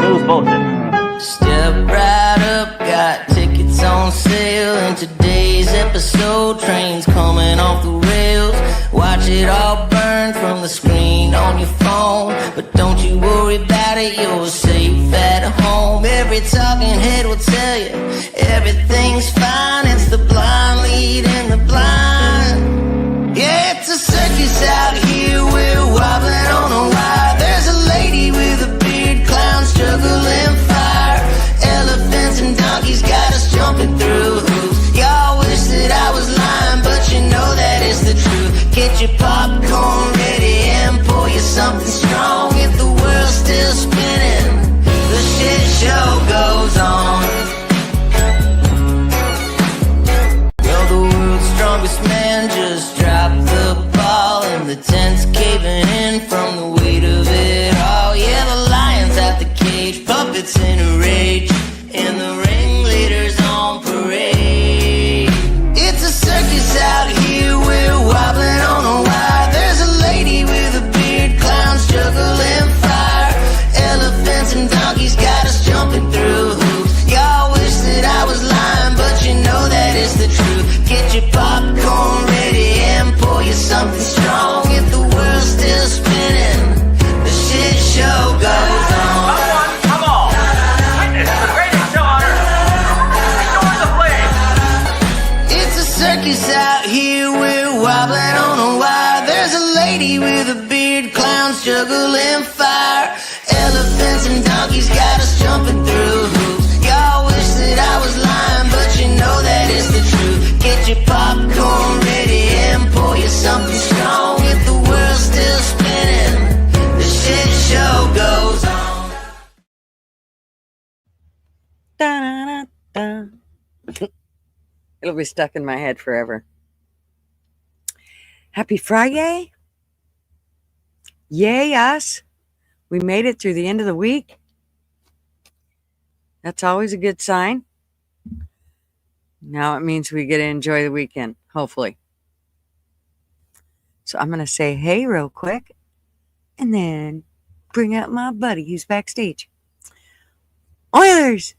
It was bullshit. Step right up, got tickets on sale. In today's episode, trains coming off the rails. Watch it all burn from the screen on your phone. But don't you worry about it, you're safe at home. Every talking head will tell you everything's fine. It's the blind leading the blind. Yeah, it's a circus out here, we're wobbling on a wire. There's a lady with a beard, clowns juggling fire. Elephants and donkeys got us jumping through hoops. Y'all wish that I was lying, but you know that is the truth. Get your popcorn ready and pour you something strong. If the world's still spinning, the shit show goes on. Well, the world's strongest man just dropped the ball, and the tent's caving in from the weight of it all. Yeah, the lion's at the cage, puppets in a rage, and the ringleader's on parade. It's a circus out here, we're wobbling on a wire. There's a lady with a beard, clowns juggling fire. Elephants and donkeys got us jumping through hoops. Y'all wish that I was lying, but you know that is the truth. Get your popcorn ready and pour you something strong. If the world's still spinning, the shit show goes on. Come on! Witness the greatest show on earth! Enjoy the flame! It's a circus out here, we're wobbling on a wire. There's a lady with a beard, clowns juggling fire. Elephants and donkeys got us jumping through hoops. Y'all wish that I was lying, but you know that is the truth. Get your popcorn ready and pour you something strong. If the world's still spinning, the shit show goes on. Da-da-da-da. It'll be stuck in my head forever. Happy FriYay. Yay us. We made it through the end of the week. That's always a good sign. Now it means we get to enjoy the weekend, hopefully. So I'm going to say hey real quick and then bring out my buddy who's backstage. Oilers!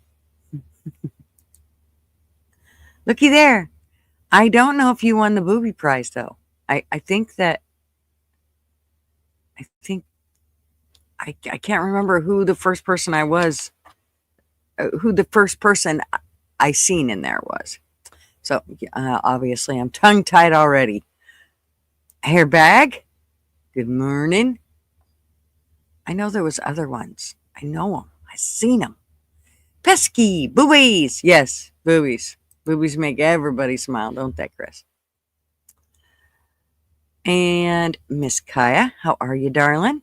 Looky there. I don't know if you won the booby prize, though. I can't remember who the first person I was, who the first person I seen in there was. So obviously I'm tongue-tied already. Hairbag, good morning. I know there was other ones. I know them. I seen them. Pesky, boobies. Yes, boobies. Boobies make everybody smile, don't they, Chris? And Miss Kaya, how are you, darling?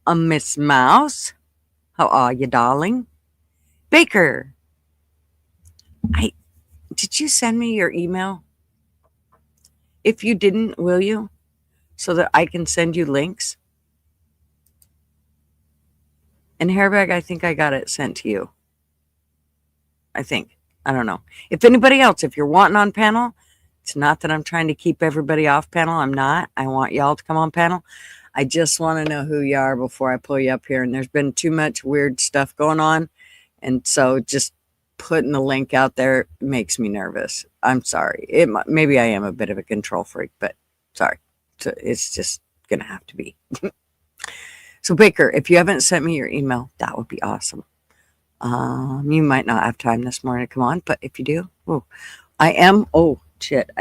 Miss Mouse, how are you, darling? Baker, did you send me your email? If you didn't, will you? So that I can send you links. And Hairbag, I think I got it sent to you. I think. I don't know. If anybody else, if you're wanting on panel, it's not that I'm trying to keep everybody off panel. I'm not. I want y'all to come on panel. I just want to know who you are before I pull you up here. And there's been too much weird stuff going on. And so just putting the link out there makes me nervous. I'm sorry. Maybe I am a bit of a control freak, but sorry. It's just going to have to be. So Baker, if you haven't sent me your email, that would be awesome. You might not have time this morning to come on, but if you do, I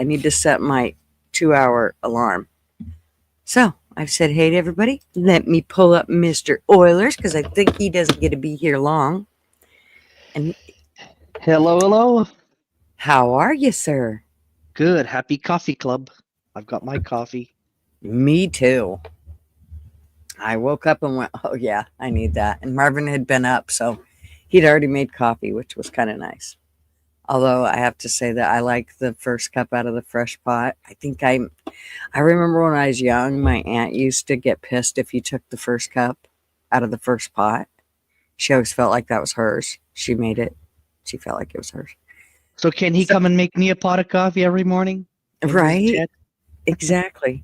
need to set my 2-hour alarm. So I've said hey to everybody. Let me pull up Mr. Oilers because I think he doesn't get to be here long. And hello. How are you, sir? Good. Happy coffee club. I've got my coffee. Me too. I woke up and went, oh yeah, I need that. And Marvin had been up, so he'd already made coffee, which was kind of nice. Although I have to say that I like the first cup out of the fresh pot. I remember when I was young, my aunt used to get pissed if you took the first cup out of the first pot. She always felt like that was hers. She made it. She felt like it was hers. So can he come and make me a pot of coffee every morning? Right? Exactly.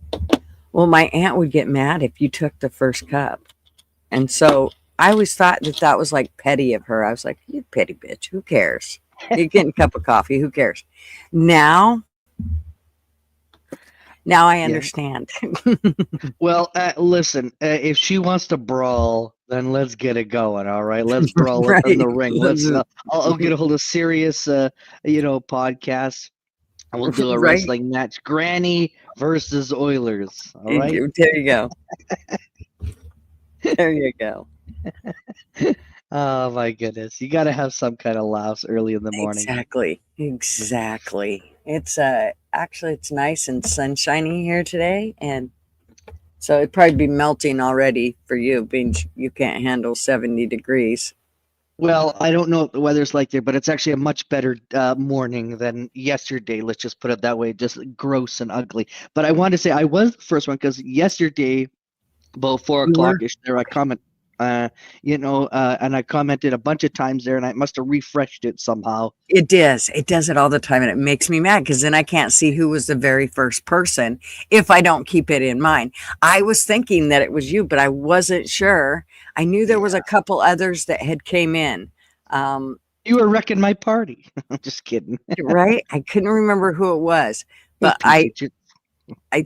Well, my aunt would get mad if you took the first cup. And so I always thought that was like petty of her. I was like, you petty bitch. Who cares? You're getting a cup of coffee. Who cares? Now I Yeah. understand. Well, listen, if she wants to brawl, then let's get it going. All right, let's brawl it in Right. the ring. Let's. I'll get a hold of serious, podcast, and we'll do a Right. wrestling match: Granny versus Oilers. All right. There you go. There you go. Oh my goodness, you got to have some kind of laughs early in the morning. Exactly. It's actually it's nice and sunshiny here today, and so it'd probably be melting already for you, being you can't handle 70 degrees. Well, I don't know what the weather's like there, but it's actually a much better morning than yesterday. Let's just put it that way. Just gross and ugly. But I wanted to say I was the first one because yesterday, about 4 o'clock ish, there I comment, and I commented a bunch of times there, and I must have refreshed it somehow. It does. It does it all the time, and it makes me mad because then I can't see who was the very first person if I don't keep it in mind. I was thinking that it was you, but I wasn't sure. I knew there was a couple others that had came in. You were wrecking my party. I'm just kidding. Right? I couldn't remember who it was, but I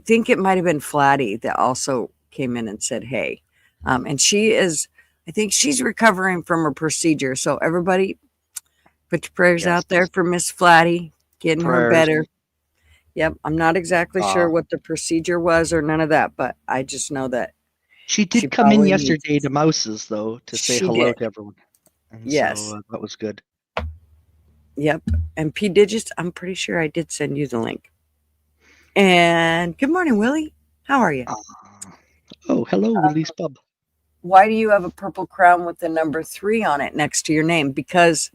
think it might have been Flatty that also came in and said, hey. And I think she's recovering from her procedure. So everybody put your prayers out there for Miss Flatty, getting her better. Yep. I'm not exactly sure what the procedure was or none of that, but I just know that she did come in yesterday to Mouse's, though, to say hello to everyone. And yes. So, that was good. Yep. And P Digits, I'm pretty sure I did send you the link. And good morning, Willie. How are you? Hello, Willie's Pub. Why do you have a purple crown with the number 3 on it next to your name? Because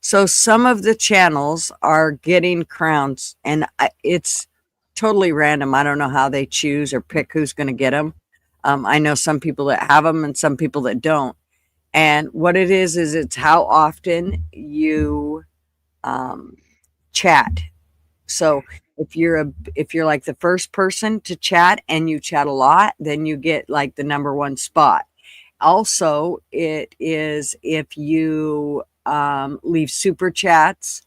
so some of the channels are getting crowns, and it's totally random. I don't know how they choose or pick who's going to get them. I know some people that have them and some people that don't. And what it is it's how often you chat. So if you're like the first person to chat and you chat a lot, then you get like the number 1 spot. Also, it is if you leave super chats,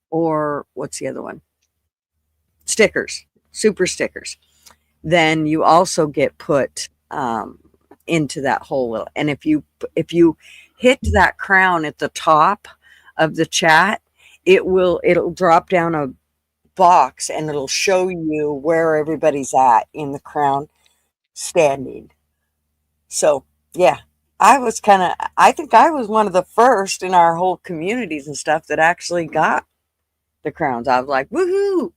or what's the other one? Stickers, super stickers. Then you also get put into that whole little. And if you hit that crown at the top of the chat, it'll drop down a box and it'll show you where everybody's at in the crown standing. So yeah, I think I was one of the first in our whole communities and stuff that actually got the crowns. I was like, woohoo.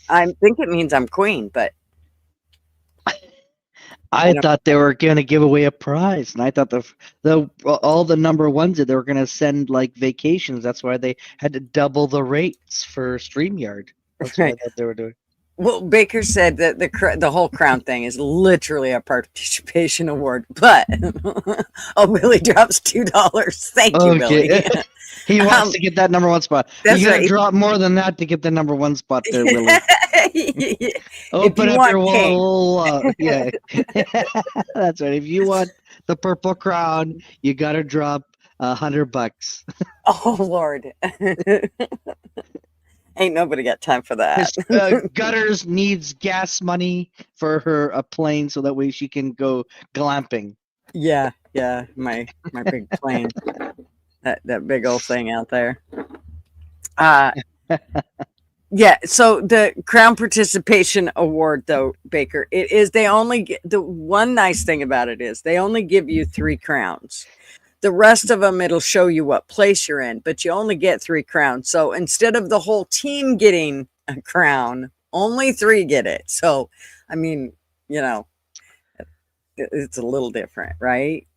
I think it means I'm queen, but I thought they were going to give away a prize, and I thought all the number ones they were going to send like vacations. That's why they had to double the rates for StreamYard. That's what I thought they were doing. Well, Baker said that the whole crown thing is literally a participation award, but Billy drops $2. Thank you, Billy. He wants to get that number 1 spot. You got to drop more than that to get the number 1 spot there, Willie. Open up your wall. Yeah, that's right. If you want the purple crown, you got to drop $100. Oh Lord. Ain't nobody got time for that. Gutter'S needs gas money for her plane so that way she can go glamping. Yeah, my big plane, that big old thing out there. Yeah. So the Crown Participation Award, though, Baker, it is they only get the one nice thing about it is they only give you 3 crowns. The rest of them, it'll show you what place you're in, but you only get 3 crowns. So instead of the whole team getting a crown, only 3 get it. So, I mean, it's a little different, right?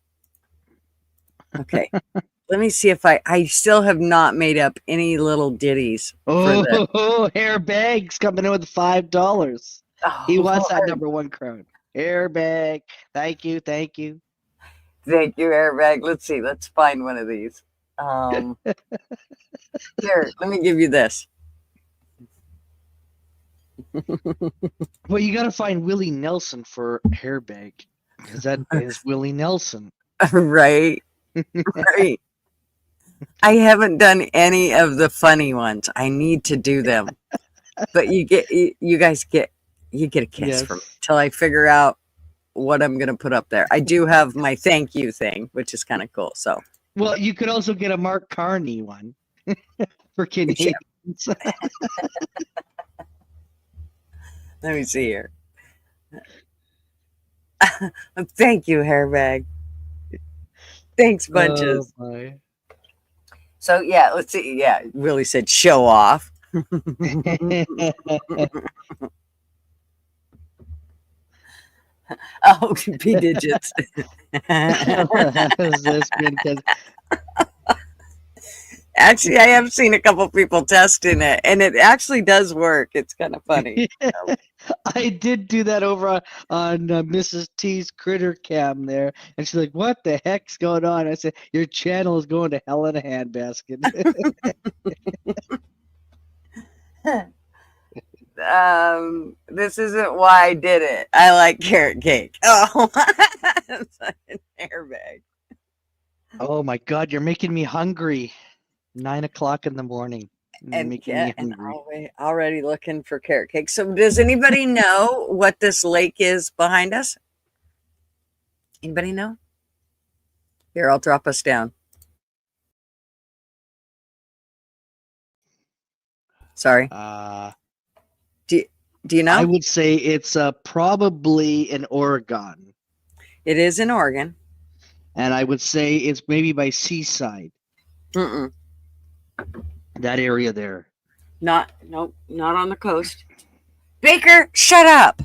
Okay. Let me see if I still have not made up any little ditties. Airbag's coming in with $5. He wants that number 1 crown. Airbag. Thank you. Thank you, Airbag. Let's see. Let's find one of these. Here, let me give you this. Well, you got to find Willie Nelson for Airbag. Because that is Willie Nelson. Right. Right. I haven't done any of the funny ones. I need to do them. But you guys get a kiss from me Yes. till I figure out what I'm gonna put up there. I do have my thank you thing, which is kind of cool. So Well, you could also get a Mark Carney one for yeah, Canadians. let me see here. Thank you, hairbag. Thanks, Oh bunches. my. So yeah, let's see. Yeah, Willie said show off. Oh, P digits. How's this been? Because Actually, I have seen a couple people testing it, and it actually does work. It's kind of funny. I did do that over on Mrs. T's Critter Cam there, and she's like, "What the heck's going on?" I said, "Your channel is going to hell in a handbasket." This isn't why I did it. I like carrot cake. Oh, it's like an airbag. Oh my God, you're making me hungry. 9 o'clock in the morning. You're And making yeah, me and hungry. already looking for carrot cake. So, does anybody know what this lake is behind us? Anybody know? Here, I'll drop us down. Sorry. Do you know? I would say it's probably in Oregon, It is in Oregon. and I would say it's maybe by Seaside, Mm-mm. that area there. Nope, not on the coast. Baker, shut up.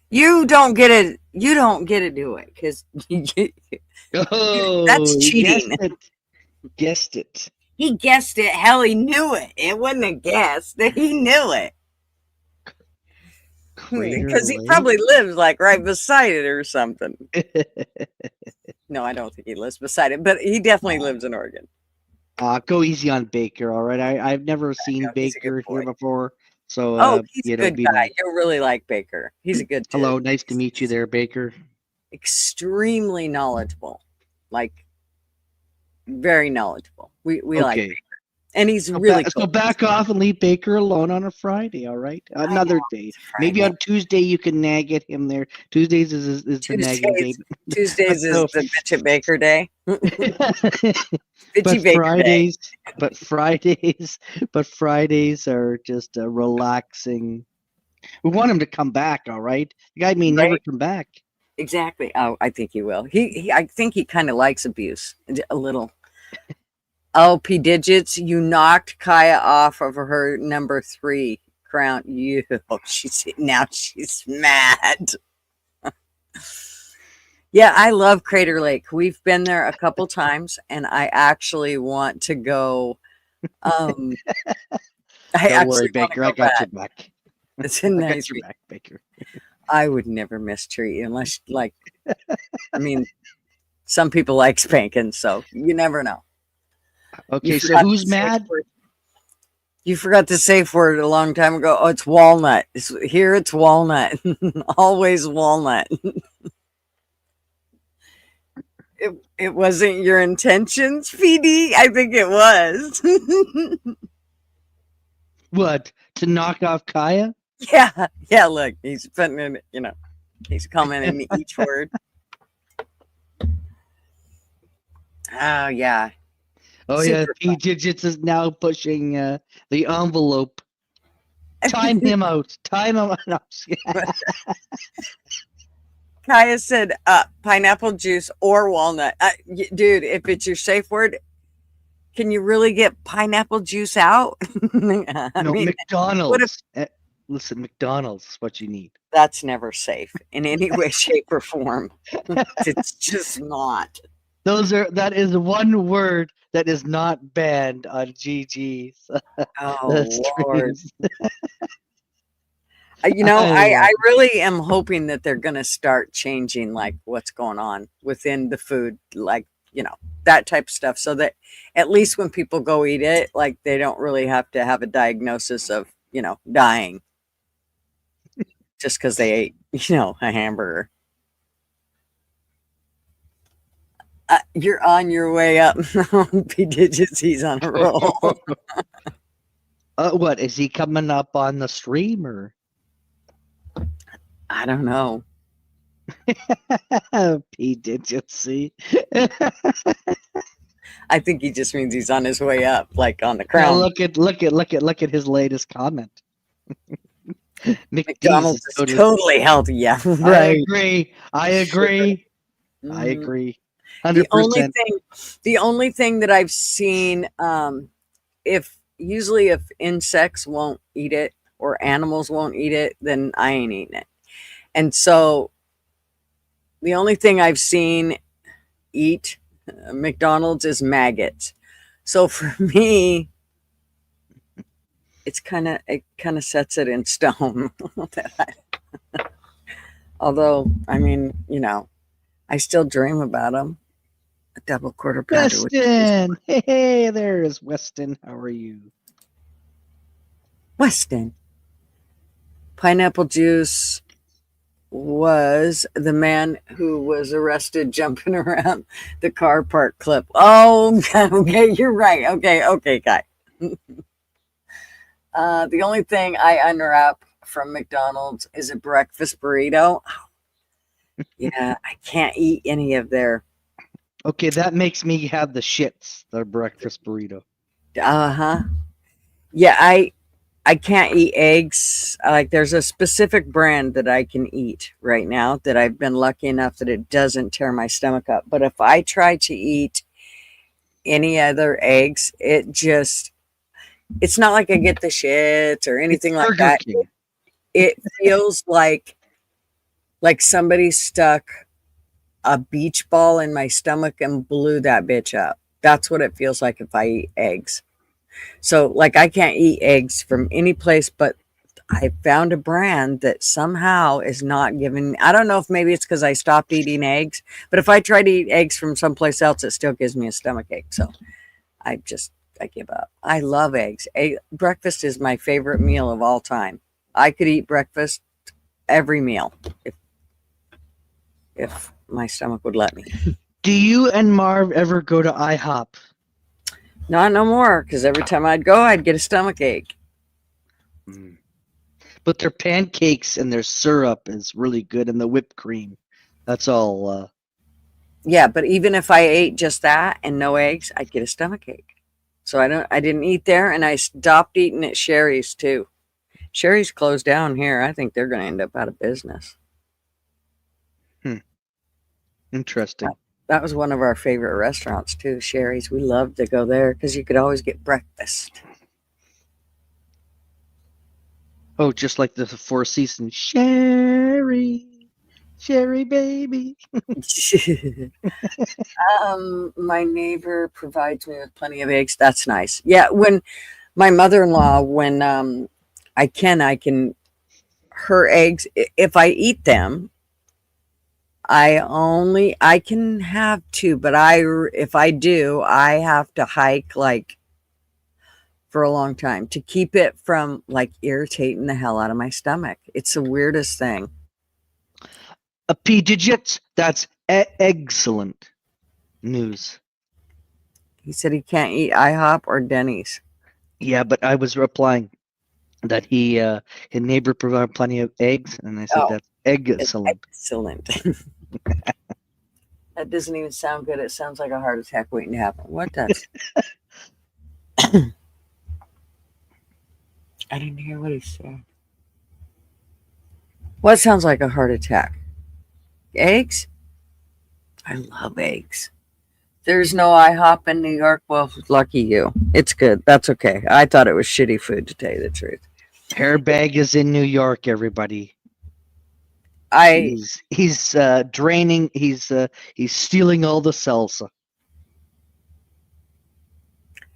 You don't get it. You don't get to do it because Oh, that's you cheating. Guessed it. He guessed it. Hell, he knew it. It wasn't a guess. He knew it Crater because he Lake? probably lives like right beside it or something. No, I don't think he lives beside it, but he definitely lives in Oregon. Go easy on Baker, all right? I've never seen know, he's a good Baker here boy. before, so Oh, he's a you know, good be guy. nice. You'll really like Baker. He's a good dude. Hello, nice to meet you there, Baker. Extremely knowledgeable, like very knowledgeable. We like Okay. Baker. And he's So really so cool. back off and leave Baker alone on a Friday, all right? Another day. It's Maybe Friday. on Tuesday you can nag at him there. Tuesdays is the nagging day. Tuesdays is no. the bitch at Baker Day. but Bitchy Baker Day. but Fridays are just relaxing. We want him to come back, all right? The guy may never Right? come back. Exactly. Oh, I think he will. I think he kind of likes abuse a little. Oh, P digits, you knocked Kaya off of her number 3 crown. She's mad. Yeah, I love Crater Lake. We've been there a couple times, and I actually want to go. Don't worry, Baker. I got your back. It's a I nice. got your back, Baker. I would never mistreat unless, like, I mean, some people like spanking, so you never know. Okay, so who's mad? You forgot the safe word a long time ago. Oh, it's walnut. It's walnut. Always walnut. It wasn't your intentions, PD? I think it was. What? To knock off Kaya? Yeah, look, he's putting in, he's commenting each word. Oh, yeah. Oh, Super yeah. P Digits is now pushing the envelope. Time him out. Time him out. Kaya said pineapple juice or walnut. Dude, if it's your safe word, can you really get pineapple juice out? I mean, McDonald's. Listen, McDonald's is what you need. That's never safe in any way, shape, or form. It's just not. That is one word that is not banned on GG's. Oh, Lord. I really am hoping that they're going to start changing like what's going on within the food, like, that type of stuff, so that at least when people go eat it, like they don't really have to have a diagnosis of, dying just because they ate, a hamburger. You're on your way up. P digits. He's on a roll. What is he coming up on the stream or? I don't know. P digits. See. I think he just means he's on his way up, like on the Now crown. look at his latest comment. McDonald's is totally healthy. Yeah, right. I agree. I Mhm. agree. The 100%. only thing that I've seen, if insects won't eat it or animals won't eat it, then I ain't eating it. And so the only thing I've seen eat McDonald's is maggots. So for me, it kind of sets it in stone. Although, I mean, I still dream about them. A double quarter pounder. Weston, hey, there's Weston. How are you? Weston. Pineapple Juice was the man who was arrested jumping around the car park clip. Oh, okay, you're right. Okay, guy. The only thing I unwrap from McDonald's is a breakfast burrito. Yeah, I can't eat any of their. Okay, that makes me have the shits. The breakfast burrito. Yeah, I can't eat eggs. Like there's a specific brand that I can eat right now that I've been lucky enough that it doesn't tear my stomach up. But if I try to eat any other eggs, it's not like I get the shits or anything like Burger that. King. It feels like somebody stuck a beach ball in my stomach and blew that bitch up. That's what it feels like if I eat eggs. So, like, I can't eat eggs from any place, but I found a brand that somehow is not giving me. I don't know if maybe it's because I stopped eating eggs, but if I try to eat eggs from someplace else, it still gives me a stomach ache. So, I give up. I love eggs. Breakfast is my favorite meal of all time. I could eat breakfast every meal if my stomach would let me. Do you and Marv ever go to IHOP? Not no more, because every time I'd go, I'd get a stomach ache. But their pancakes and their syrup is really good, and the whipped cream. That's all. Yeah, but even if I ate just that and no eggs, I'd get a stomach ache. So I didn't eat there, and I stopped eating at Sherry's too. Sherry's closed down here. I think they're going to end up out of business. Interesting. That was one of our favorite restaurants too, Sherry's. We loved to go there because you could always get breakfast. Oh, just like the Four Seasons. Sherry baby. My neighbor provides me with plenty of eggs. That's nice. Yeah, when my mother-in-law, when I can, her eggs, if I eat them, I can have two, but if I do, I have to hike like for a long time to keep it from like irritating the hell out of my stomach. It's the weirdest thing. A P digits. That's excellent news. He said he can't eat IHOP or Denny's. Yeah, but I was replying that his neighbor provided plenty of eggs, and I said that's excellent. Excellent. That doesn't even sound good. It sounds like a heart attack waiting to happen. What does? I didn't hear what he said. What sounds like a heart attack? Eggs? I love eggs. There's no IHOP in New York. Well, lucky you. It's good. That's okay. I thought it was shitty food, to tell you the truth. Hairbag is in New York, everybody. He's draining. He's stealing all the salsa.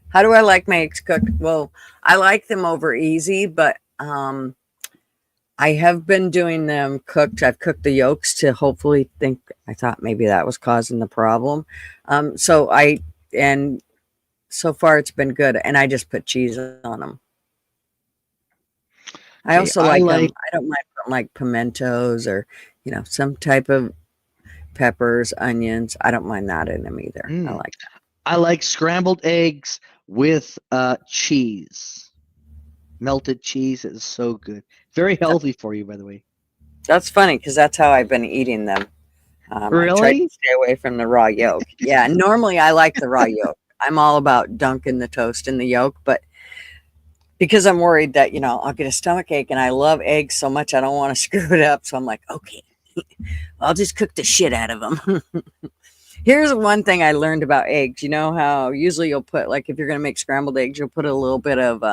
How do I like my eggs cooked? Well, I like them over easy, but I have been doing them cooked. I've cooked the yolks to hopefully I thought maybe that was causing the problem. So far it's been good, and I just put cheese on them. I also like them. I don't mind putting like pimentos or some type of peppers, onions. I don't mind that in them either. I Mm. like that. I like scrambled eggs with cheese. Melted cheese is so good. Very healthy for you, by the way. That's funny because that's how I've been eating them. I try to Really? stay away from the raw yolk. Yeah, normally I like the raw yolk. I'm all about dunking the toast in the yolk, but because I'm worried that, I'll get a stomach ache and I love eggs so much I don't want to screw it up. So I'm like, okay, I'll just cook the shit out of them. Here's one thing I learned about eggs. You know how usually you'll put, like, if you're going to make scrambled eggs, you'll put a little bit of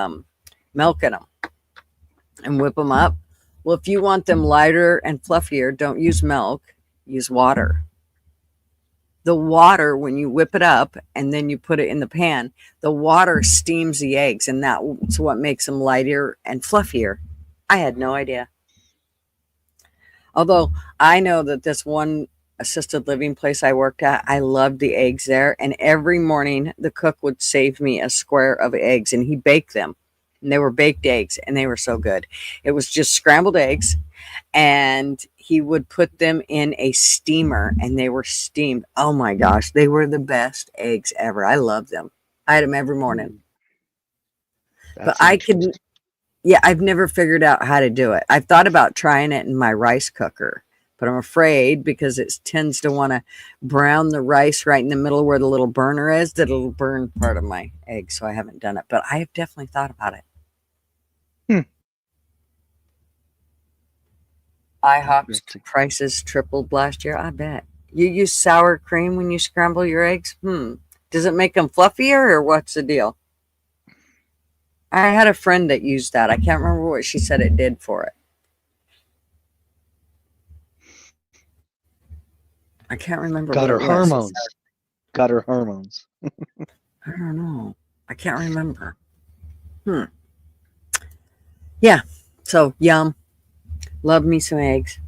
milk in them and whip them up. Well, if you want them lighter and fluffier, don't use milk, use water. The water, when you whip it up and then you put it in the pan, the water steams the eggs, and that's what makes them lighter and fluffier. I had no idea. Although I know that this one assisted living place I worked at, I loved the eggs there. And every morning the cook would save me a square of eggs and he baked them. And they were baked eggs and they were so good. It was just scrambled eggs, and he would put them in a steamer and they were steamed. Oh my gosh, they were the best eggs ever. I love them. I had them every morning. But I could, yeah, I've never figured out how to do it. I've thought about trying it in my rice cooker, but I'm afraid because it tends to want to brown the rice right in the middle where the little burner is, that it'll burn part of my egg. So I haven't done it, but I have definitely thought about it. IHOP's prices tripled last year. I bet. You use sour cream when you scramble your eggs? Does it make them fluffier or what's the deal? I had a friend that used that. I can't remember what she said it did for it. I can't remember. Got her what it was. hormones. Got her hormones. I don't know. I can't remember. Yeah. So, yum. Love me some eggs.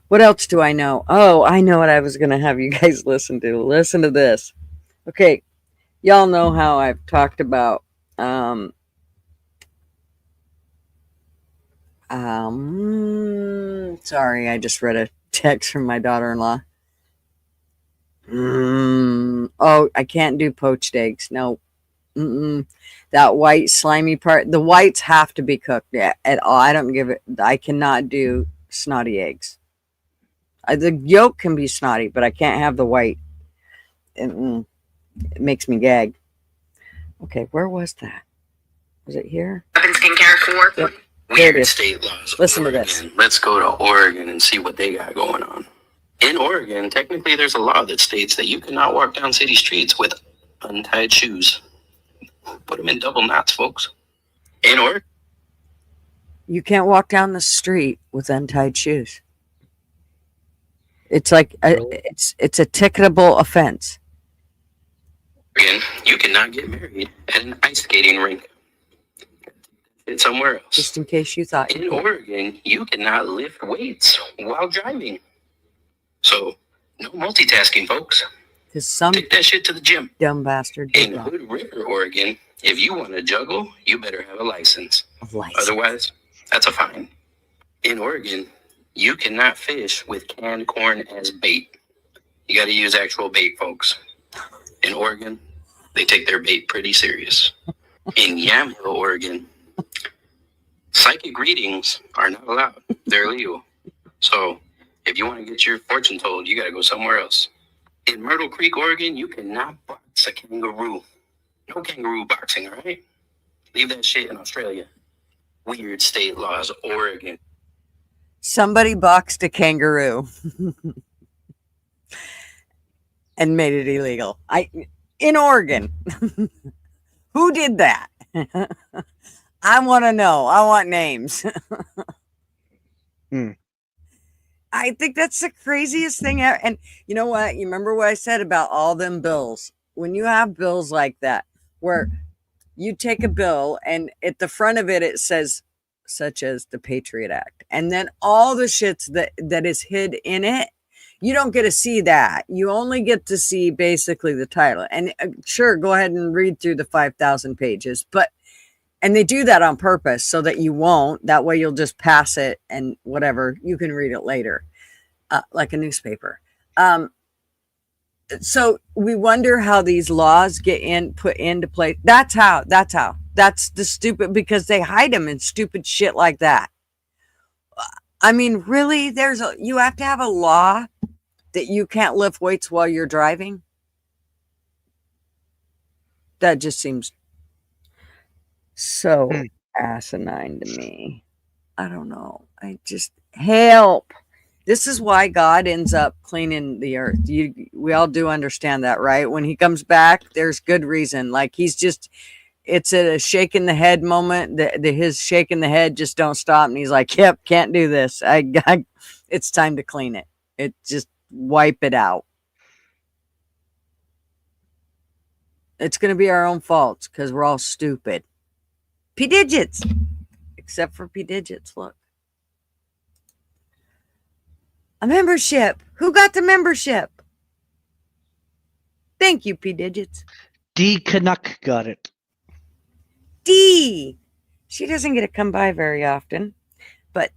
What else do I know? Oh, I know what I was going to have you guys listen to. Listen to this. Okay. Y'all know how I've talked about sorry, I just read a text from my daughter-in-law. Oh, I can't do poached eggs. No. That white slimy part, the whites have to be cooked at all. I cannot do snotty eggs. The yolk can be snotty, but I can't have the white. It makes me gag. Okay, where was that? Was it here? Skincare for Yep. weird state laws. Listen to this. Let's go to Oregon and see what they got going on. In Oregon, technically there's a law that states that you cannot walk down city streets with untied shoes. Put them in double knots, folks. In Oregon. You can't walk down the street with untied shoes. It's like it's a ticketable offense. Oregon, you cannot get married at an ice skating rink. It's somewhere else. Just in case you thought. In Oregon, you cannot lift weights while driving. So, no multitasking, folks. Because some Take that shit to the gym. dumb bastard did In that. Hood River, Oregon, if you want to juggle, you better have a license. Otherwise, that's a fine. In Oregon, you cannot fish with canned corn as bait. You got to use actual bait, folks. In Oregon, they take their bait pretty serious. In Yamhill, Oregon, psychic readings are not allowed. They're illegal. So, if you want to get your fortune told, you got to go somewhere else. In Myrtle Creek, Oregon, you cannot box a kangaroo. No kangaroo boxing, all right? Leave that shit in Australia. Weird state laws, Oregon. Somebody boxed a kangaroo and made it illegal. In Oregon. Who did that? I want to know. I want names. I think that's the craziest thing ever. And you know what? You remember what I said about all them bills? When you have bills like that, where you take a bill and at the front of it, it says, such as the Patriot Act. And then all the shits that is hid in it, you don't get to see that. You only get to see basically the title. And sure, go ahead and read through the 5,000 pages. And they do that on purpose so that you won't. That way you'll just pass it and whatever. You can read it later, like a newspaper. So we wonder how these laws put into place. That's how. That's the stupid, because they hide them in stupid shit like that. I mean, really, you have to have a law that you can't lift weights while you're driving. That just seems so asinine to me. I don't know. I just help. This is why God ends up cleaning the earth. We all do understand that, right? When he comes back, there's good reason. Like it's a shaking the head moment. His shaking the head just don't stop, and he's like, "Yep, can't do this. It's time to clean it. It just wipe it out. It's going to be our own faults because we're all stupid. P digits, except for P digits. Look, a membership. Who got the membership? Thank you, P digits. D Canuck got it. D. She doesn't get to come by very often, but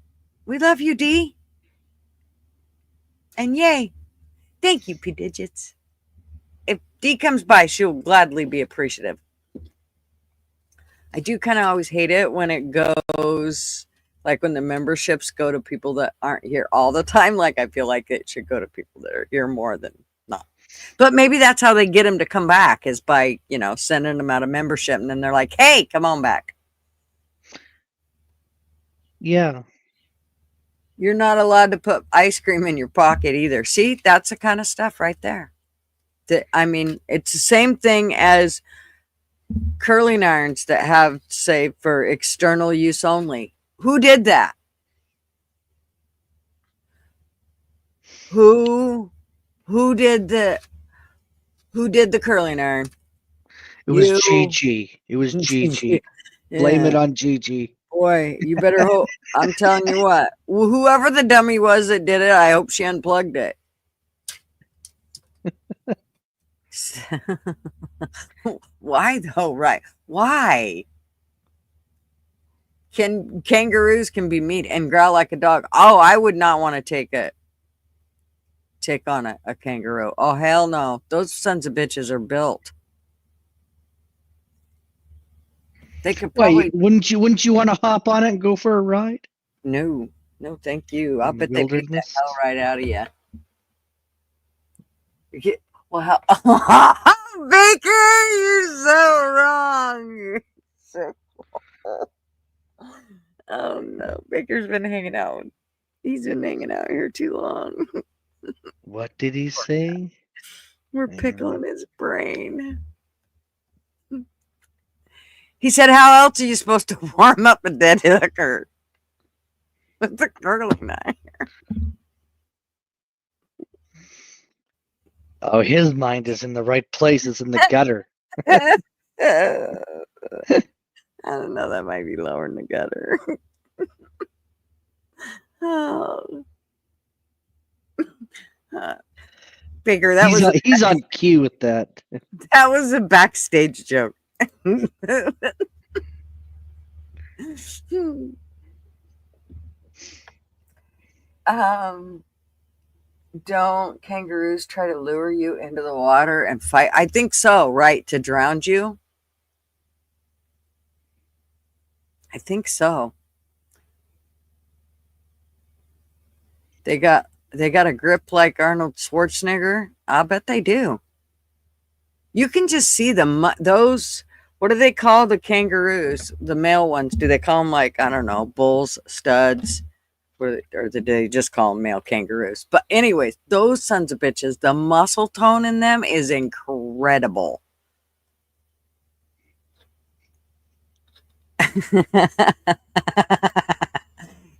we love you, D. And yay. Thank you, P digits. If D comes by, she'll gladly be appreciative. I do kind of always hate it when it goes, like when the memberships go to people that aren't here all the time. Like, I feel like it should go to people that are here more than not. But maybe that's how they get them to come back, is by, sending them out a membership. And then they're like, hey, come on back. Yeah. You're not allowed to put ice cream in your pocket either. See, that's the kind of stuff right there. It's the same thing as curling irons that have, say, for external use only. Who did that? Who did the curling iron? It was Gigi. It was Gigi. Yeah. Blame it on Gigi. Boy, you better hope. I'm telling you what. Whoever the dummy was that did it, I hope she unplugged it. Why though? Right? Why? Kangaroos can be mean and growl like a dog. Oh, I would not want to take on a kangaroo. Oh, hell no. Those sons of bitches are built. They could probably. Wait, wouldn't you want to hop on it and go for a ride? No, thank you. I'll bet they beat the hell right out of you. Well, Baker, you're so wrong. Oh no, Baker's been hanging out. He's been hanging out here too long. What did he say? We're pickling his brain. He said, how else are you supposed to warm up a dead hooker? With the curling iron. Oh, his mind is in the right place. It's in the gutter. I don't know. That might be lower in the gutter. Oh. Baker, he's on cue with that. That was a backstage joke. Don't kangaroos try to lure you into the water and fight? I think so, right? To drown you? I think so. They got a grip like Arnold Schwarzenegger. I bet they do. You can just see those. What do they call the kangaroos? The male ones? Do they call them, like, I don't know, bulls, studs? Or do they just call them male kangaroos? But anyways, those sons of bitches, the muscle tone in them is incredible.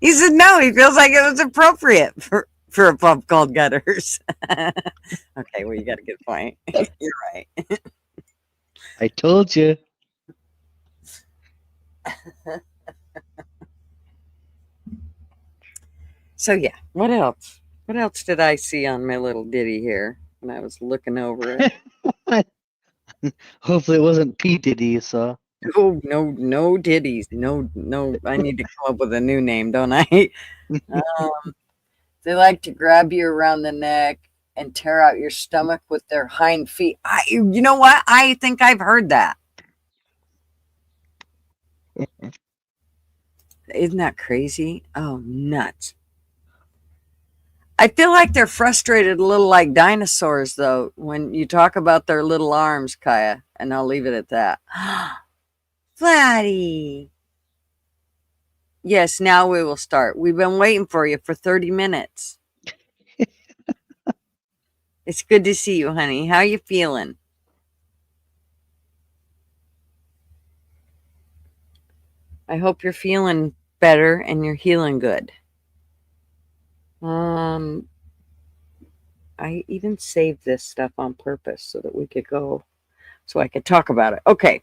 He said no, he feels like it was appropriate for a pub called Gutter'S. Okay, well, you got a good point. You're right. I told you. So yeah, what else? What else did I see on my little ditty here when I was looking over it? Hopefully it wasn't P. Diddy you saw. Oh, no ditties. No. I need to come up with a new name, don't I? They like to grab you around the neck and tear out your stomach with their hind feet. You know what? I think I've heard that. Isn't that crazy? Oh, nuts. I feel like they're frustrated a little like dinosaurs, though, when you talk about their little arms, Kaya, and I'll leave it at that. Flatty. Yes, now we will start. We've been waiting for you for 30 minutes. It's good to see you, honey. How you feeling? I hope you're feeling better and you're healing good. I even saved this stuff on purpose so that we could go, so I could talk about it. Okay.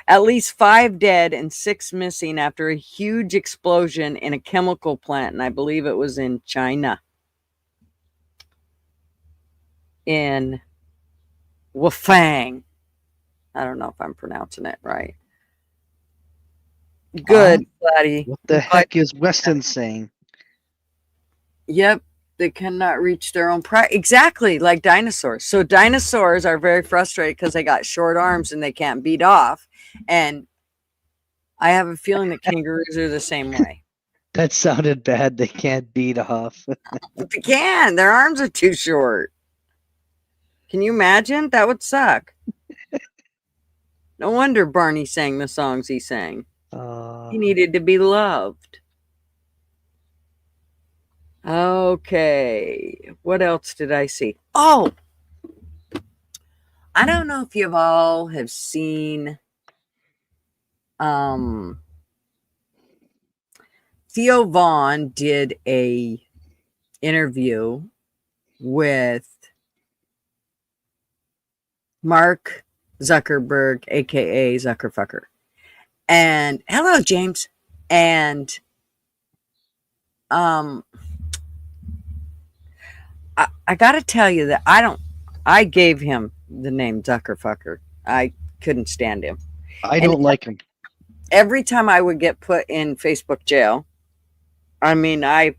At least 5 dead and 6 missing after a huge explosion in a chemical plant, and I believe it was in China. In Wufang. I don't know if I'm pronouncing it right. Good, Flatty. What the heck is Weston saying? Yep, they cannot reach their own pride. Exactly, like dinosaurs. So dinosaurs are very frustrated because they got short arms and they can't beat off. And I have a feeling that kangaroos are the same way. That sounded bad. They can't beat off. They can. Their arms are too short. Can you imagine? That would suck. No wonder Barney sang the songs he sang. He needed to be loved. Okay. What else did I see? Oh, I don't know if you all have seen Theo Vaughn did a interview with Mark Zuckerberg, aka Zuckerfucker. And hello, James. And I gotta tell you that I gave him the name Zuckerfucker. I couldn't stand him. I don't like him. Every time I would get put in Facebook jail, I mean, I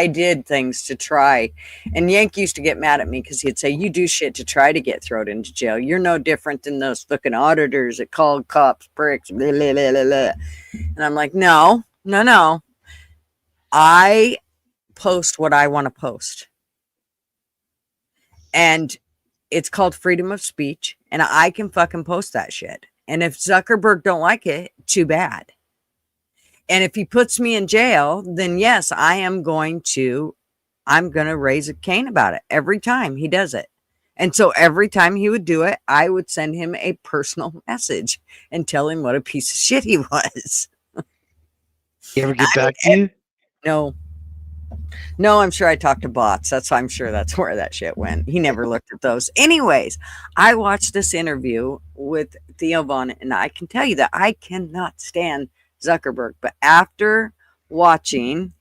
did things to try. And Yank used to get mad at me because he'd say, you do shit to try to get thrown into jail. You're no different than those fucking auditors that called cops pricks. Blah, blah, blah, blah, blah. And I'm like, no. I post what I want to post. And it's called freedom of speech. And I can fucking post that shit. And if Zuckerberg don't like it, too bad. And if he puts me in jail, then yes, I'm going to raise a cane about it every time he does it. And so every time he would do it, I would send him a personal message and tell him what a piece of shit he was. You ever get back to you? No, I'm sure I talked to bots. I'm sure that's where that shit went. He never looked at those. Anyways, I watched this interview with Theo Vaughn, and I can tell you that I cannot stand Zuckerberg. But after watching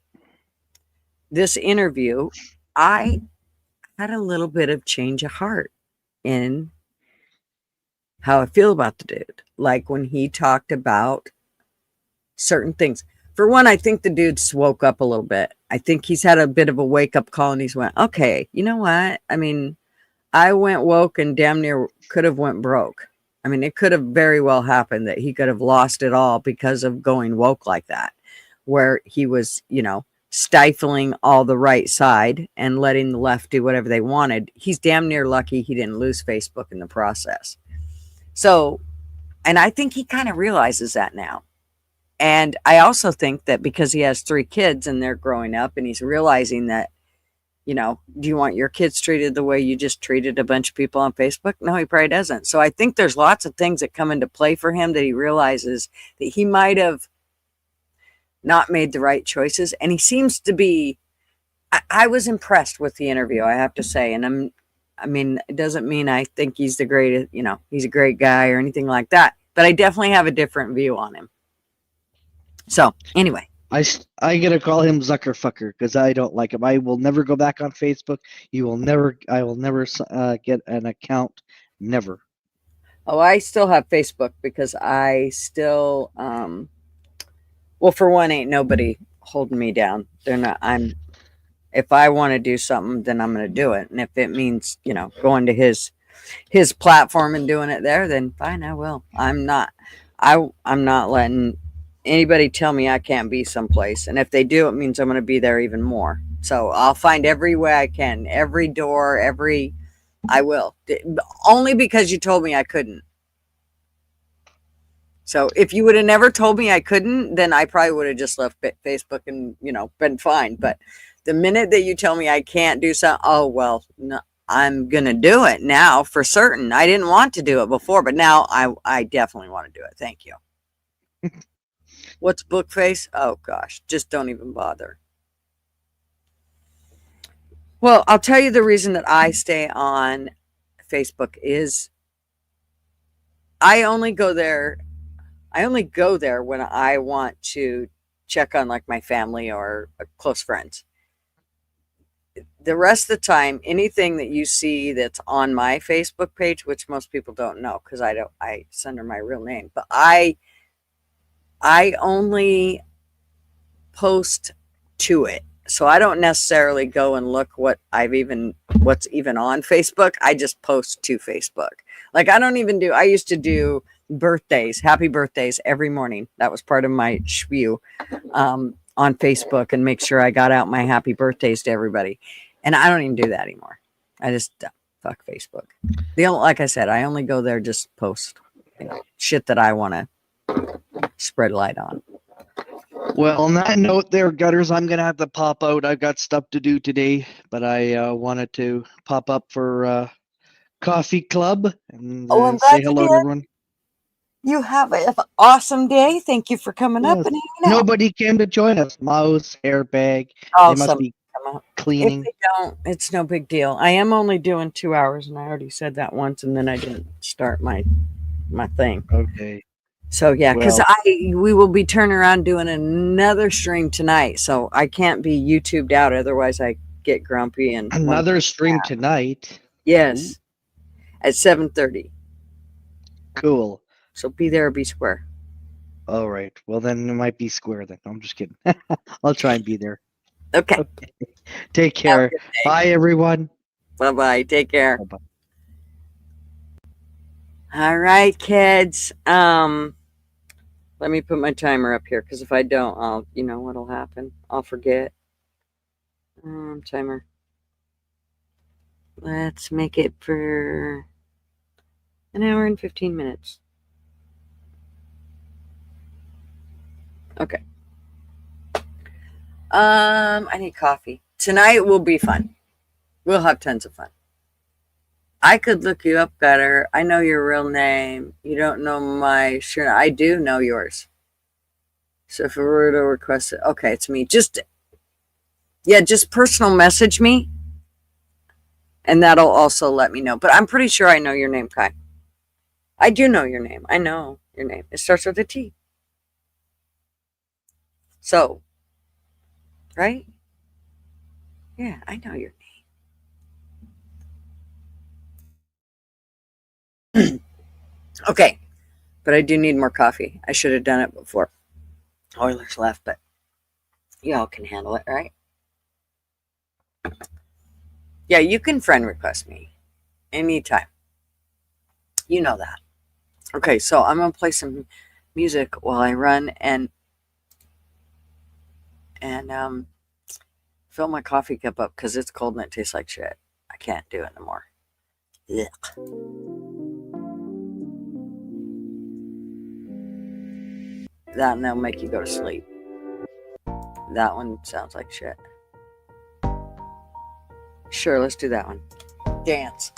this interview, I had a little bit of change of heart in how I feel about the dude. Like when he talked about certain things. For one, I think the dude's woke up a little bit. I think he's had a bit of a wake-up call and he's went, okay, you know what? I mean, I went woke and damn near could have went broke. I mean, it could have very well happened that he could have lost it all because of going woke like that, where he was, stifling all the right side and letting the left do whatever they wanted. He's damn near lucky he didn't lose Facebook in the process. So, and I think he kind of realizes that now. And I also think that because he has 3 kids and they're growing up and he's realizing that, do you want your kids treated the way you just treated a bunch of people on Facebook? No, he probably doesn't. So I think there's lots of things that come into play for him that he realizes that he might have not made the right choices. And he seems to be, I was impressed with the interview, I have to say. And it doesn't mean I think he's the greatest, he's a great guy or anything like that. But I definitely have a different view on him. So anyway, I gotta call him Zuckerfucker because I don't like him. I will never go back on Facebook. I will never get an account. Never. Oh, I still have Facebook because I still, well, for one, ain't nobody holding me down. They're not. If I want to do something, then I'm going to do it. And if it means, going to his platform and doing it there, then fine, I will. I'm not letting anybody tell me I can't be someplace. And if they do, it means I'm going to be there even more. So I'll find every way I can, every door, I will. Only because you told me I couldn't. So if you would have never told me I couldn't, then I probably would have just left Facebook and, been fine. But the minute that you tell me I can't do something, oh, well, no, I'm going to do it now for certain. I didn't want to do it before, but now I definitely want to do it. Thank you. What's book face? Oh, gosh, just don't even bother. Well, I'll tell you the reason that I stay on Facebook is I only go there when I want to check on like my family or close friends. The rest of the time, anything that you see that's on my Facebook page, which most people don't know because it's under my real name, but I only post to it. So I don't necessarily go and look what's even on Facebook. I just post to Facebook. Like I used to do birthdays, happy birthdays every morning. That was part of my spiel on Facebook, and make sure I got out my happy birthdays to everybody. And I don't even do that anymore. I just fuck Facebook. Like I said, I only go there just post shit that I want to spread light on. Well, on that note there, Gutters, I'm going to have to pop out. I've got stuff to do today, but I wanted to pop up for Coffee Club and I'm say glad hello you to did. everyone. You have an awesome day. Thank you for coming up Yes. and hanging out. Nobody came to join us. Mouse, airbag. Oh, They must be come out. cleaning. If they don't, it's no big deal. I am only doing 2 hours, and I already said that once, and then I didn't start my thing. Okay. So yeah, because Well, we will be turning around doing another stream tonight, so I can't be YouTubed out. Otherwise, I get grumpy and another stream tonight. Yes, at 7:30. Cool. So be there or be square. All right. Well, then it might be square then. I'm just kidding. I'll try and be there. Okay. Take care. Bye, everyone. Bye-bye. Take care. Bye-bye. All right, kids. Let me put my timer up here, because if I don't, what'll happen? I'll forget. Timer. Let's make it for an hour and 15 minutes. Okay. I need coffee. Tonight will be fun. We'll have tons of fun. I could look you up better. I know your real name. You don't know my sure. I do know yours. So if we were to request it, okay, it's me. Just personal message me, and that'll also let me know. But I'm pretty sure I know your name, Kai. I do know your name. I know your name. It starts with a T. So, right? Yeah, I know your name. Okay, but I do need more coffee. I should have done it before Oilers left, but y'all can handle it, right? Yeah, you can friend request me anytime. You know that. Okay, so I'm going to play some music while I run and fill my coffee cup up, because it's cold and it tastes like shit. I can't do it no more. Ugh. That and they'll make you go to sleep. That one sounds like shit. Sure, let's do that one. Dance.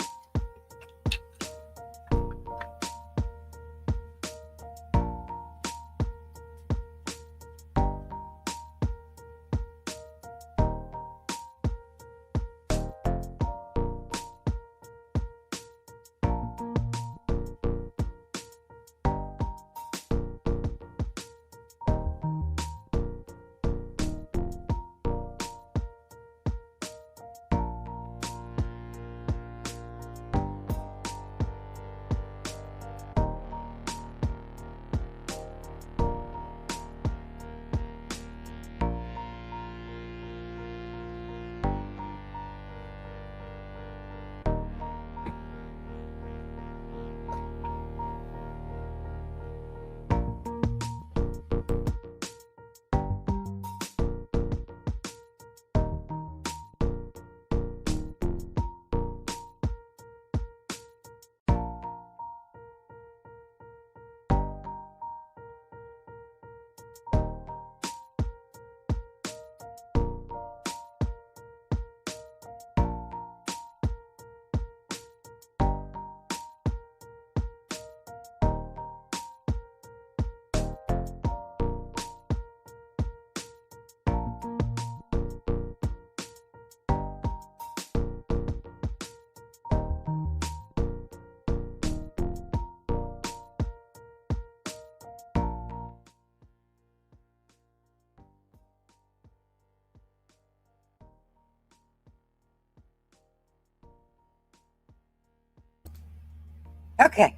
Okay,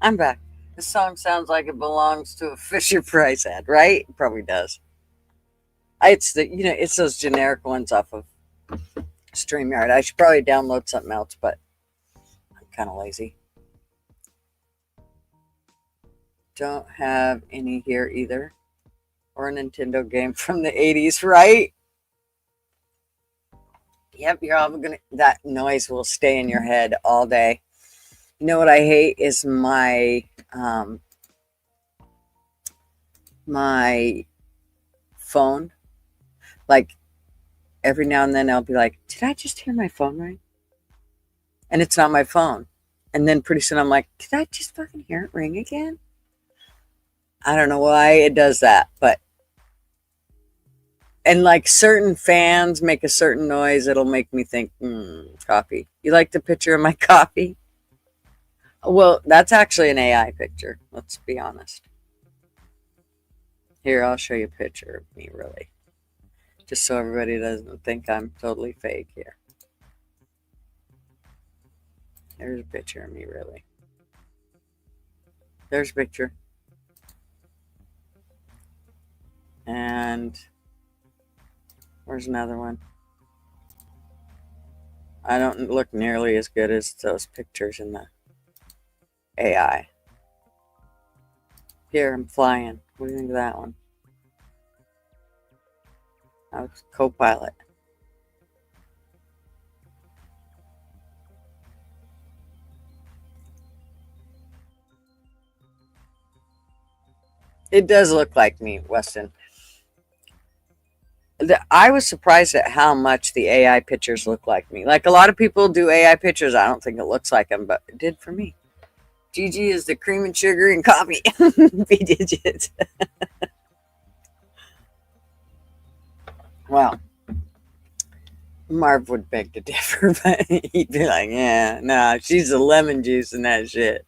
I'm back. This song sounds like it belongs to a Fisher Price ad, right? It probably does. It's it's those generic ones off of StreamYard. I should probably download something else, but I'm kind of lazy. Don't have any here either. Or a Nintendo game from the 80s, right? Yep, you're all gonna. That noise will stay in your head all day. You know what I hate is my phone. Like every now and then I'll be like, did I just hear my phone ring? And it's not my phone. And then pretty soon I'm like, did I just fucking hear it ring again? I don't know why it does that, but and like certain fans make a certain noise, it'll make me think, coffee. You like the picture of my coffee? Well, that's actually an AI picture. Let's be honest. Here, I'll show you a picture of me, really. Just so everybody doesn't think I'm totally fake here. There's a picture of me, really. There's a picture. And where's another one? I don't look nearly as good as those pictures in the AI. Here, I'm flying. What do you think of that one? I was co-pilot. It does look like me, Weston. I was surprised at how much the AI pictures look like me. Like a lot of people do AI pictures, I don't think it looks like them, but it did for me. Gigi is the cream and sugar and coffee. B digits. Well, Marv would beg to differ, but he'd be like, yeah, nah, she's the lemon juice and that shit.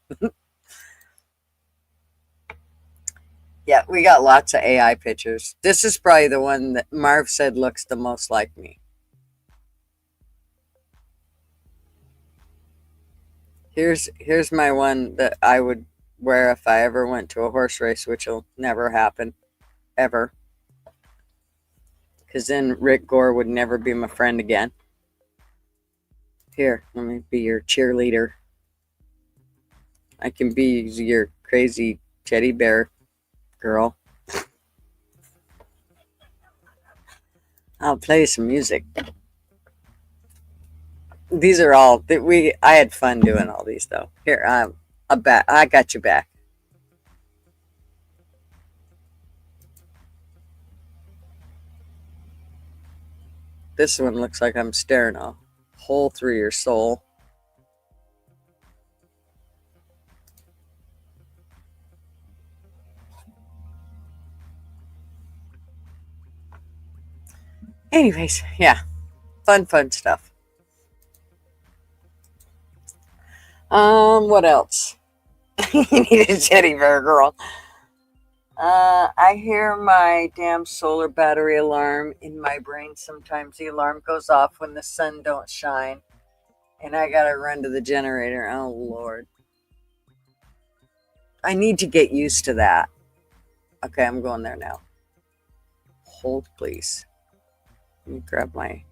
Yeah, we got lots of AI pictures. This is probably the one that Marv said looks the most like me. Here's my one that I would wear if I ever went to a horse race, which will never happen, ever. Because then Rick Gore would never be my friend again. Here, let me be your cheerleader. I can be your crazy teddy bear girl. I'll play some music. These are all I had fun doing all these though. Here, I got you back. This one looks like I'm staring a hole through your soul. Anyways, yeah. Fun stuff. What else? You need a teddy bear girl. I hear my damn solar battery alarm in my brain. Sometimes the alarm goes off when the sun don't shine. And I gotta run to the generator. Oh, Lord. I need to get used to that. Okay, I'm going there now. Hold, please. Let me grab my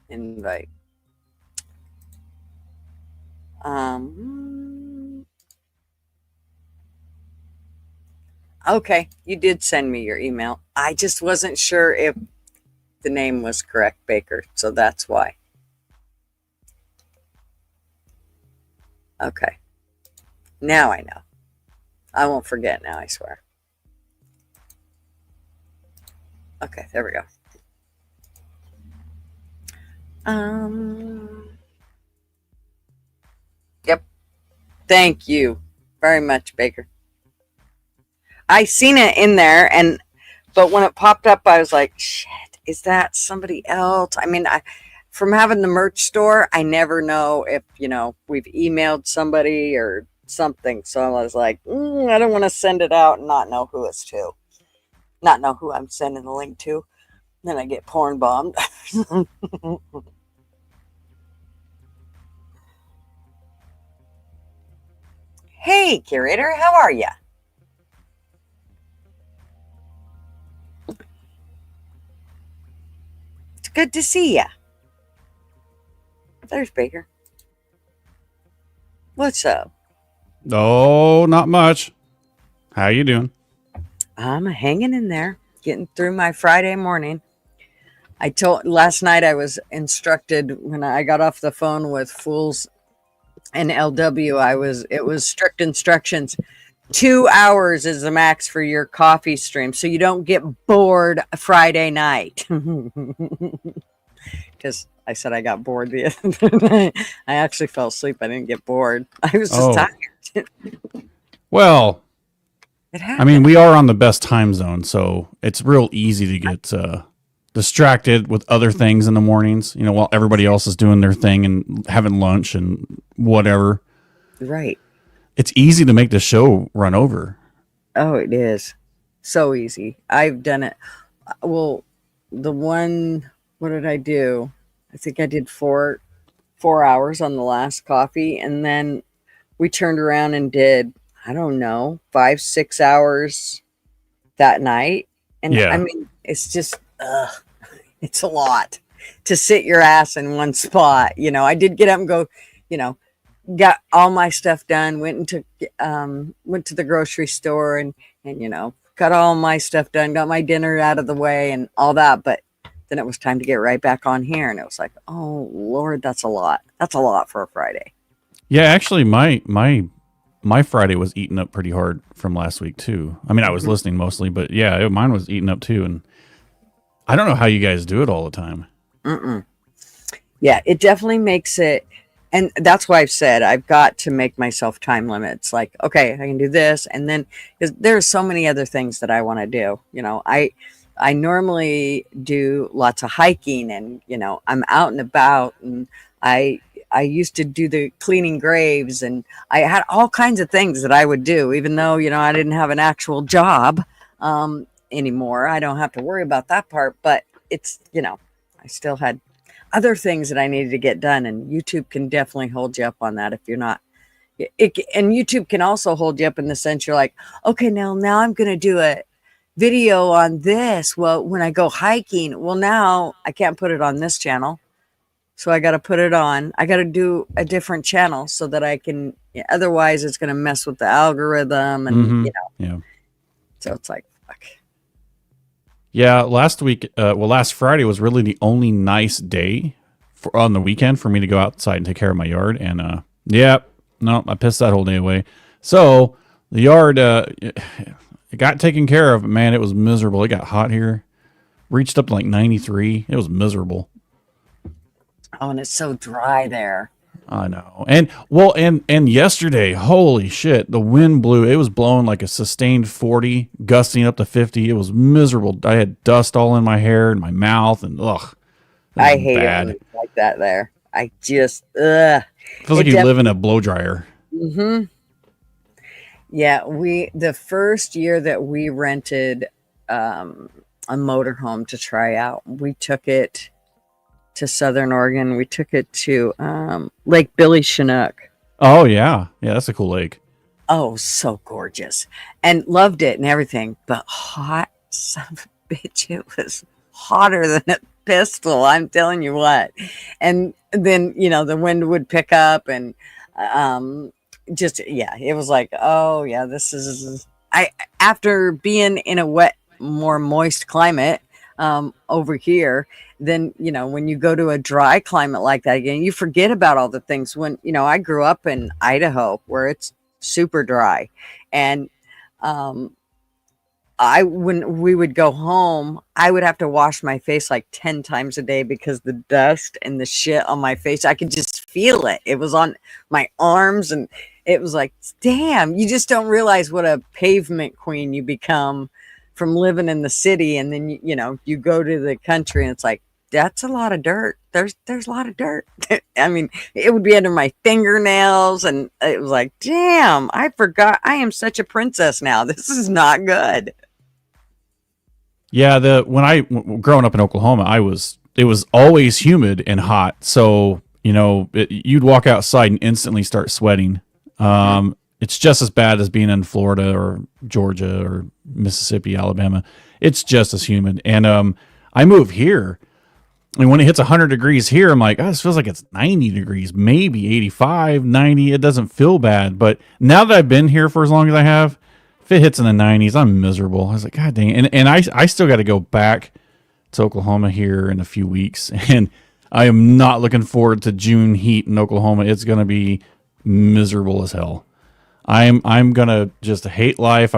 invite. Okay, you did send me your email. I just wasn't sure if the name was correct, Baker, so that's why. Okay. Now I know. I won't forget now, I swear. Okay, there we go. Yep. Thank you very much, Baker. I seen it in there, but when it popped up, I was like, shit, is that somebody else? I mean, from having the merch store, I never know if, we've emailed somebody or something. So I was like, I don't want to send it out and not know who it's to. Not know who I'm sending the link to. Then I get porn bombed. Hey, curator, how are ya? It's good to see ya. There's Baker. What's up? Oh, not much. How you doing? I'm hanging in there, getting through my Friday morning. Last night I was instructed when I got off the phone with Fools and LW. It was strict instructions. 2 hours is the max for your coffee stream, so you don't get bored Friday night. Because I said I got bored the other night. I actually fell asleep. I didn't get bored. I was just tired. Well, It I happened. mean, we are on the best time zone, so it's real easy to get distracted with other things in the mornings, while everybody else is doing their thing and having lunch and whatever. Right. It's easy to make the show run over. Oh, it is. So easy. I've done it. Well, what did I do? I think I did 4 hours on the last coffee. And then we turned around and did, I don't know, 5, 6 hours that night. And Yeah. I mean, it's just, it's a lot to sit your ass in one spot. I did get up and go, got all my stuff done, went to the grocery store and got all my stuff done, got my dinner out of the way and all that. But then it was time to get right back on here. And it was like, oh Lord, that's a lot. That's a lot for a Friday. Yeah, actually, my Friday was eaten up pretty hard from last week too. I mean, I was listening mostly, but yeah, mine was eaten up too. And I don't know how you guys do it all the time. Yeah, it definitely makes it. And that's why I've said I've got to make myself time limits. Like, okay, I can do this. And then because there's so many other things that I want to do. I normally do lots of hiking and, I'm out and about and I used to do the cleaning graves and I had all kinds of things that I would do, even though, I didn't have an actual job anymore. I don't have to worry about that part, but it's, I still had other things that I needed to get done. And YouTube can definitely hold you up on that if you're not. And YouTube can also hold you up in the sense you're like, okay, now I'm going to do a video on this. Well, when I go hiking, well, now I can't put it on this channel. So I got to do a different channel so that I can, otherwise it's going to mess with the algorithm and, Yeah. So it's like, fuck. Yeah, last Friday was really the only nice day on the weekend for me to go outside and take care of my yard. And I pissed that whole day away. So the yard, it got taken care of, but man, it was miserable. It got hot here, reached up to like 93. It was miserable. Oh, and it's so dry there. I know. And yesterday, holy shit, the wind blew. It was blowing like a sustained 40, gusting up to 50. It was miserable. I had dust all in my hair and my mouth and ugh. I hate it when it's like that there. I just Feels like you live in a blow dryer. Mm-hmm. Yeah, the first year that we rented a motorhome to try out, we took it to Southern Oregon. We took it to Lake Billy Chinook. Oh yeah, that's a cool lake. Oh, so gorgeous, and loved it and everything. But hot, son of a bitch! It was hotter than a pistol. I'm telling you what. And then the wind would pick up, and it was like, oh yeah, this is. After being in a wet, more moist climate over here, then when you go to a dry climate like that again, you forget about all the things. When I grew up in Idaho where it's super dry, and when we would go home, I would have to wash my face like 10 times a day because the dust and the shit on my face, I could just feel it. It was on my arms, and it was like, damn, you just don't realize what a pavement queen you become from living in the city. And then you go to the country and it's like, that's a lot of dirt. There's a lot of dirt. I mean, it would be under my fingernails, and it was like, damn, I forgot I am such a princess now. This is not good. Yeah, growing up in Oklahoma, it was always humid and hot. So, you'd walk outside and instantly start sweating. it's just as bad as being in Florida or Georgia or Mississippi, Alabama. It's just as humid. And I move here, and when it hits 100 degrees here, I'm like, oh, this feels like it's 90 degrees, maybe 85, 90. It doesn't feel bad. But now that I've been here for as long as I have, if it hits in the 90s, I'm miserable. I was like, God dang it. And I still got to go back to Oklahoma here in a few weeks. And I am not looking forward to June heat in Oklahoma. It's going to be miserable as hell. I'm gonna just hate life.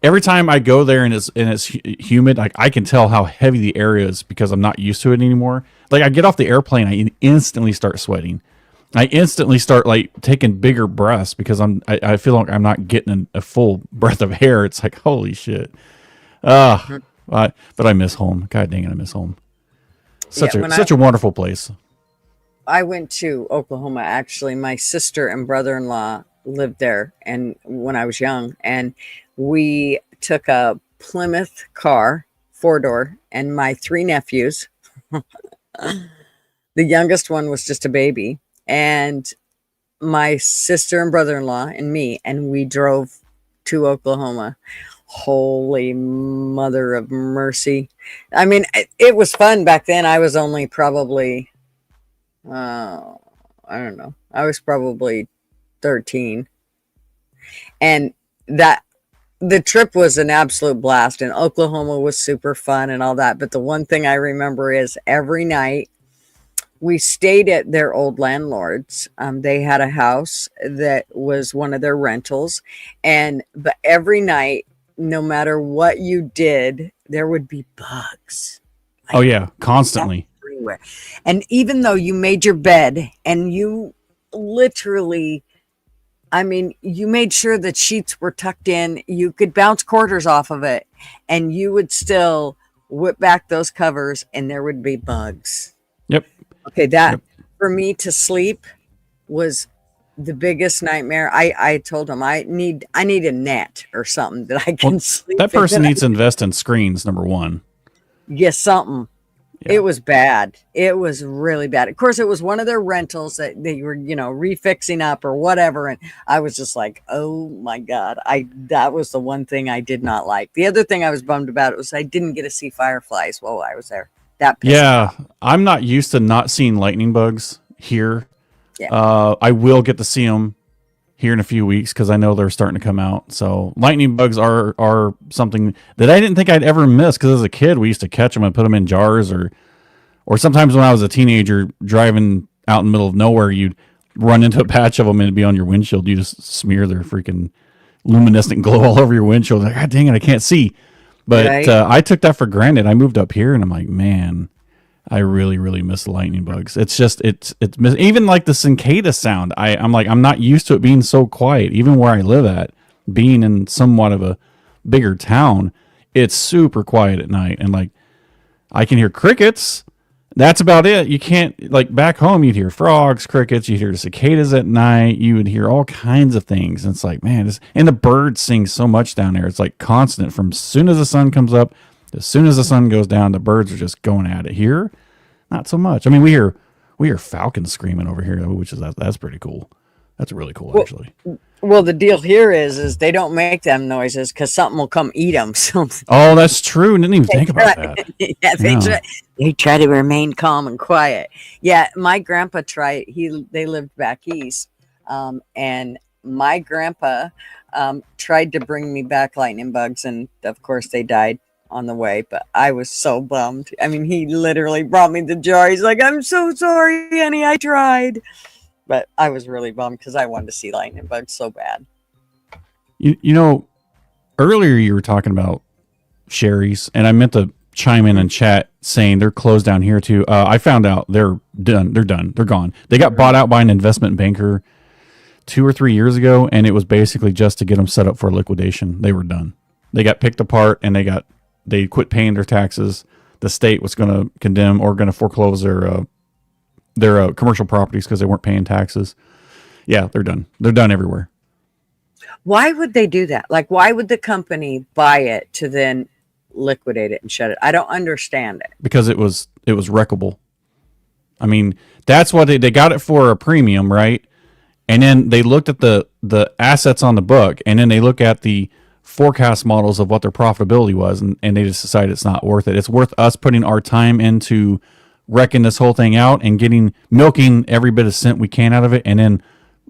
Every time I go there and it's humid, like I can tell how heavy the air is because I'm not used to it anymore. Like I get off the airplane, I instantly start sweating. I instantly start like taking bigger breaths because I feel like I'm not getting a full breath of air. It's like holy shit. But I miss home. God dang it, I miss home. Such a wonderful place. I went to Oklahoma. Actually, my sister and brother-in-law lived there, and when I was young, and we took a Plymouth car, 4-door, and my 3 nephews. The youngest one was just a baby, and my sister and brother-in-law and me, and we drove to Oklahoma. Holy mother of mercy. I mean, it was fun back then. I was only probably I don't know. I was probably 13. And that the trip was an absolute blast, and Oklahoma was super fun and all that. But the one thing I remember is every night we stayed at their old landlords. They had a house that was one of their rentals. But every night, no matter what you did, there would be bugs. Oh yeah, constantly. Everywhere. And even though you made your bed and you literally, I mean, you made sure that sheets were tucked in, you could bounce quarters off of it, and you would still whip back those covers and there would be bugs. Yep. Okay, for me to sleep was the biggest nightmare. I told him I need a net or something that I can sleep. That person needs to invest in screens, number one. Yes, something. Yeah. It was bad. It was really bad. Of course, it was one of their rentals that they were, refixing up or whatever. And I was just like, oh my God. That was the one thing I did not like. The other thing I was bummed about was I didn't get to see fireflies while I was there. That pissed me off. I'm not used to not seeing lightning bugs here. Yeah. I will get to see them here in a few weeks because I know they're starting to come out. So lightning bugs are something that I didn't think I'd ever miss because as a kid we used to catch them and put them in jars or sometimes when I was a teenager driving out in the middle of nowhere, you'd run into a patch of them and it'd be on your windshield. You just smear their freaking luminescent glow all over your windshield. Like, God dang it, I can't see. But Right. I took that for granted. I moved up here and I'm like, man, I really, really miss the lightning bugs. It's just, it's even like the cicada sound. I'm like, I'm not used to it being so quiet. Even where I live at, being in somewhat of a bigger town, it's super quiet at night. And like, I can hear crickets. That's about it. You can't, like back home, you'd hear frogs, crickets, you'd hear cicadas at night. You would hear all kinds of things. And it's like, man, and the birds sing so much down there. It's like constant from as soon as the sun comes up, as soon as the sun goes down, the birds are just going at it. Here, not so much. I mean, we hear falcons screaming over here, which is that's pretty cool. That's really cool, actually. Well, the deal here is they don't make them noises because something will come eat them. So Oh, that's true. I didn't even think about that. yeah, No. they try to remain calm and quiet. Yeah, my grandpa tried. They lived back east, and my grandpa tried to bring me back lightning bugs, and of course they died on the way. But I was so bummed. I mean, he literally brought me the jar. He's like, "I'm so sorry, honey. I tried." But I was really bummed because I wanted to see lightning bugs so bad. You know, earlier you were talking about Sherry's, and I meant to chime in and chat saying they're closed down here too. I found out they're done. They're done. They're gone. They got bought out by an investment banker 2 or 3 years ago, and it was basically just to get them set up for liquidation. They were done. They got picked apart, and they quit paying their taxes. The state was going to condemn or going to foreclose their commercial properties because they weren't paying taxes. Yeah, they're done. They're done everywhere. Why would they do that? Like, why would the company buy it to then liquidate it and shut it? I don't understand it. Because it was wreckable. I mean, that's what they got it for a premium, right? And then they looked at the assets on the book, and then they look at the forecast models of what their profitability was, and they just decided it's not worth it. It's worth us putting our time into wrecking this whole thing out and milking every bit of cent we can out of it, and then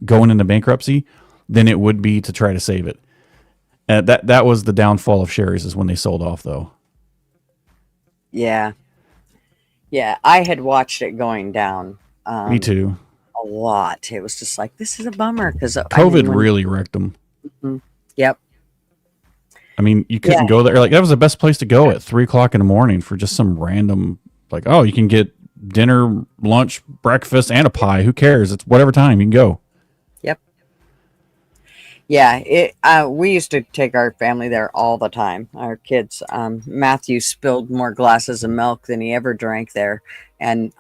going into bankruptcy than it would be to try to save it. That was the downfall of Sherry's, is when they sold off, though. Yeah. Yeah, I had watched it going down. Me too. A lot. It was just like, this is a bummer because COVID really wrecked them. Mm-hmm. Yep. I mean, you couldn't go there. Like, that was the best place to go at 3:00 in the morning for just some random, like, oh, you can get dinner, lunch, breakfast, and a pie. Who cares? It's whatever time you can go. Yep. Yeah, we used to take our family there all the time. Our kids, Matthew spilled more glasses of milk than he ever drank there, and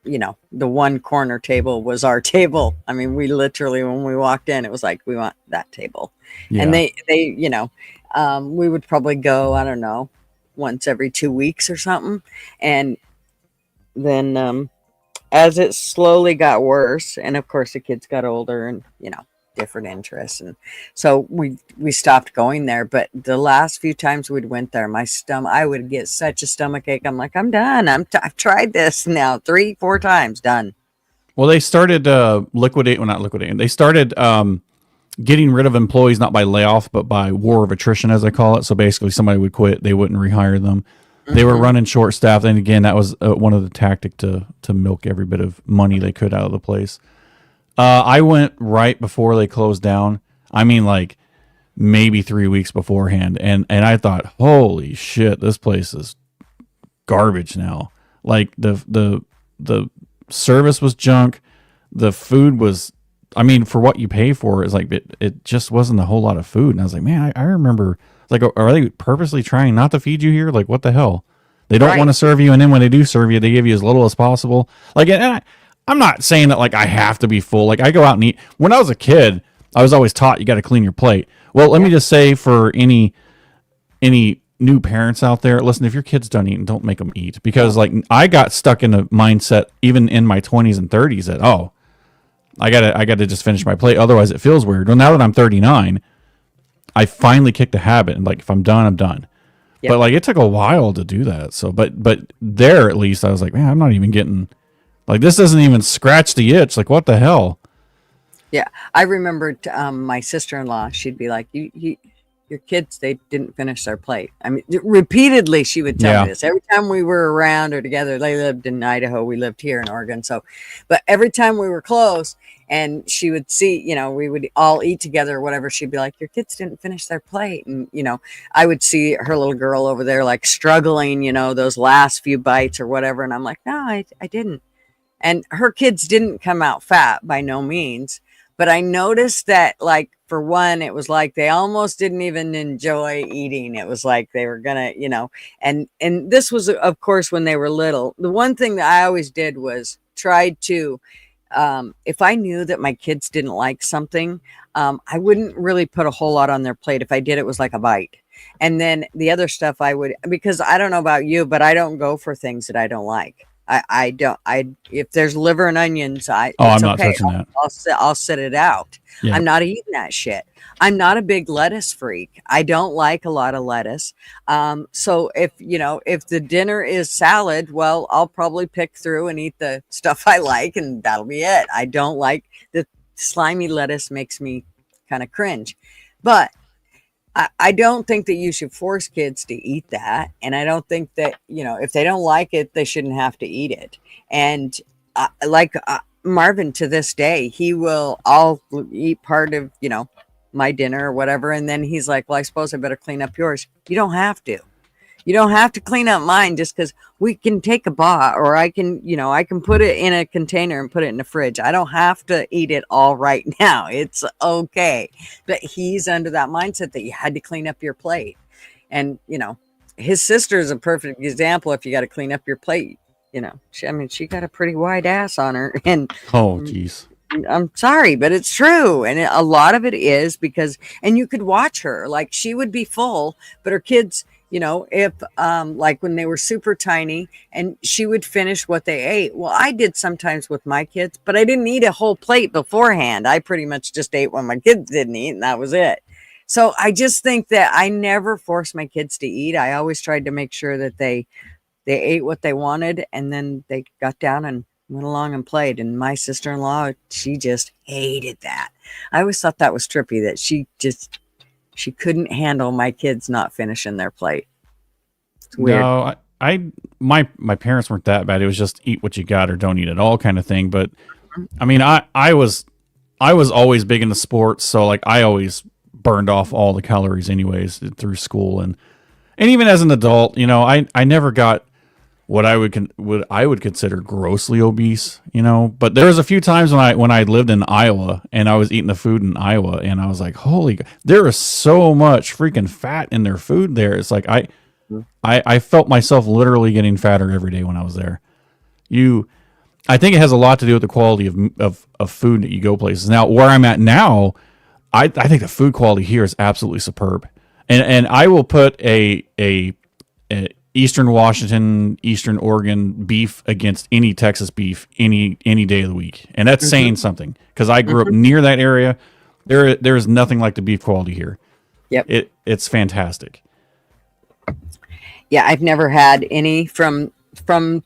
the one corner table was our table. I mean, we literally, when we walked in, it was like, we want that table. Yeah. And they we would probably go, I don't know, once every 2 weeks or something. And then as it slowly got worse, and of course the kids got older and, different interests. And so we stopped going there. But the last few times we'd went there, I would get such a stomach ache. I'm like, I'm done. I've tried this now 3-4 times, done. Well, they started They started getting rid of employees, not by layoff, but by war of attrition, as I call it. So basically somebody would quit, they wouldn't rehire them. Mm-hmm. They were running short staffed. And again, that was one of the tactics to milk every bit of money they could out of the place. I went right before they closed down. I mean, like maybe 3 weeks beforehand. And I thought, holy shit, this place is garbage now. Like the service was junk. The food was, I mean, for what you pay for, is like, it just wasn't a whole lot of food. And I was like, man, I remember, like, are they purposely trying not to feed you here? Like, what the hell? They don't want to serve you. And then when they do serve you, they give you as little as possible. Like, and I'm not saying that like I have to be full. Like, I go out and eat. When I was a kid, I was always taught you got to clean your plate. Well, let me just say, for any new parents out there, listen, if your kid's done eating, don't make them eat. Because like, I got stuck in a mindset even in my 20s and 30s that, oh, I gotta just finish my plate, otherwise it feels weird. Well, now that I'm 39, I finally kicked the habit, and like, if I'm done, I'm done. Yep. But like, it took a while to do that. So, but there, at least I was like, man, I'm not even getting, like, this doesn't even scratch the itch. Like, what the hell? Yeah, I remember my sister-in-law. She'd be like, your kids, they didn't finish their plate. I mean, repeatedly she would tell me this. Every time we were around or together, they lived in Idaho, we lived here in Oregon. So, but every time we were close and she would see, we would all eat together or whatever, she'd be like, your kids didn't finish their plate. And, I would see her little girl over there, like, struggling, those last few bites or whatever. And I'm like, no, I didn't. And her kids didn't come out fat by no means. But I noticed that, like, for one, it was like they almost didn't even enjoy eating. It was like they were gonna, and this was, of course, when they were little. The one thing that I always did was tried to, if I knew that my kids didn't like something, I wouldn't really put a whole lot on their plate. If I did, it was like a bite. And then the other stuff I would, because I don't know about you, but I don't go for things that I don't like. I don't. If there's liver and onions, I'm not touching that. I'll sit it out. Yeah. I'm not eating that shit. I'm not a big lettuce freak. I don't like a lot of lettuce. So if the dinner is salad, well, I'll probably pick through and eat the stuff I like, and that'll be it. I don't like the slimy lettuce; makes me kind of cringe. But I don't think that you should force kids to eat that. And I don't think that, if they don't like it, they shouldn't have to eat it. And Marvin, to this day, I'll eat part of, my dinner or whatever. And then he's like, well, I suppose I better clean up yours. You don't have to. You don't have to clean up mine just because we can take a bite, or I can put it in a container and put it in the fridge. I don't have to eat it all right now. It's okay. But he's under that mindset that you had to clean up your plate. And, his sister is a perfect example. If you got to clean up your plate, she got a pretty wide ass on her. And oh, geez. I'm sorry, but it's true. And a lot of it is because, and you could watch her, like, she would be full, but her kids, if like when they were super tiny and she would finish what they ate. Well, I did sometimes with my kids, but I didn't eat a whole plate beforehand. I pretty much just ate what my kids didn't eat, and that was it. So I just think that I never forced my kids to eat. I always tried to make sure that they ate what they wanted, and then they got down and went along and played. And my sister-in-law, she just hated that. I always thought that was trippy, that she couldn't handle my kids not finishing their plate. It's weird. No, my parents weren't that bad. It was just eat what you got or don't eat at all kind of thing. But I mean, I was always big into sports, so like I always burned off all the calories anyways through school, and even as an adult, I never got what I would consider grossly obese, but there was a few times when I lived in Iowa and I was eating the food in Iowa and I was like, holy God, there is so much freaking fat in their food there. It's like I felt myself literally getting fatter every day when I was there. I think it has a lot to do with the quality of food that you go places. Now, where I'm at now, I think the food quality here is absolutely superb. And I will put a Eastern Washington, Eastern Oregon beef against any Texas beef any day of the week. And that's saying something, because I grew up near that area. There is nothing like the beef quality here. Yep. It's fantastic. Yeah, I've never had any from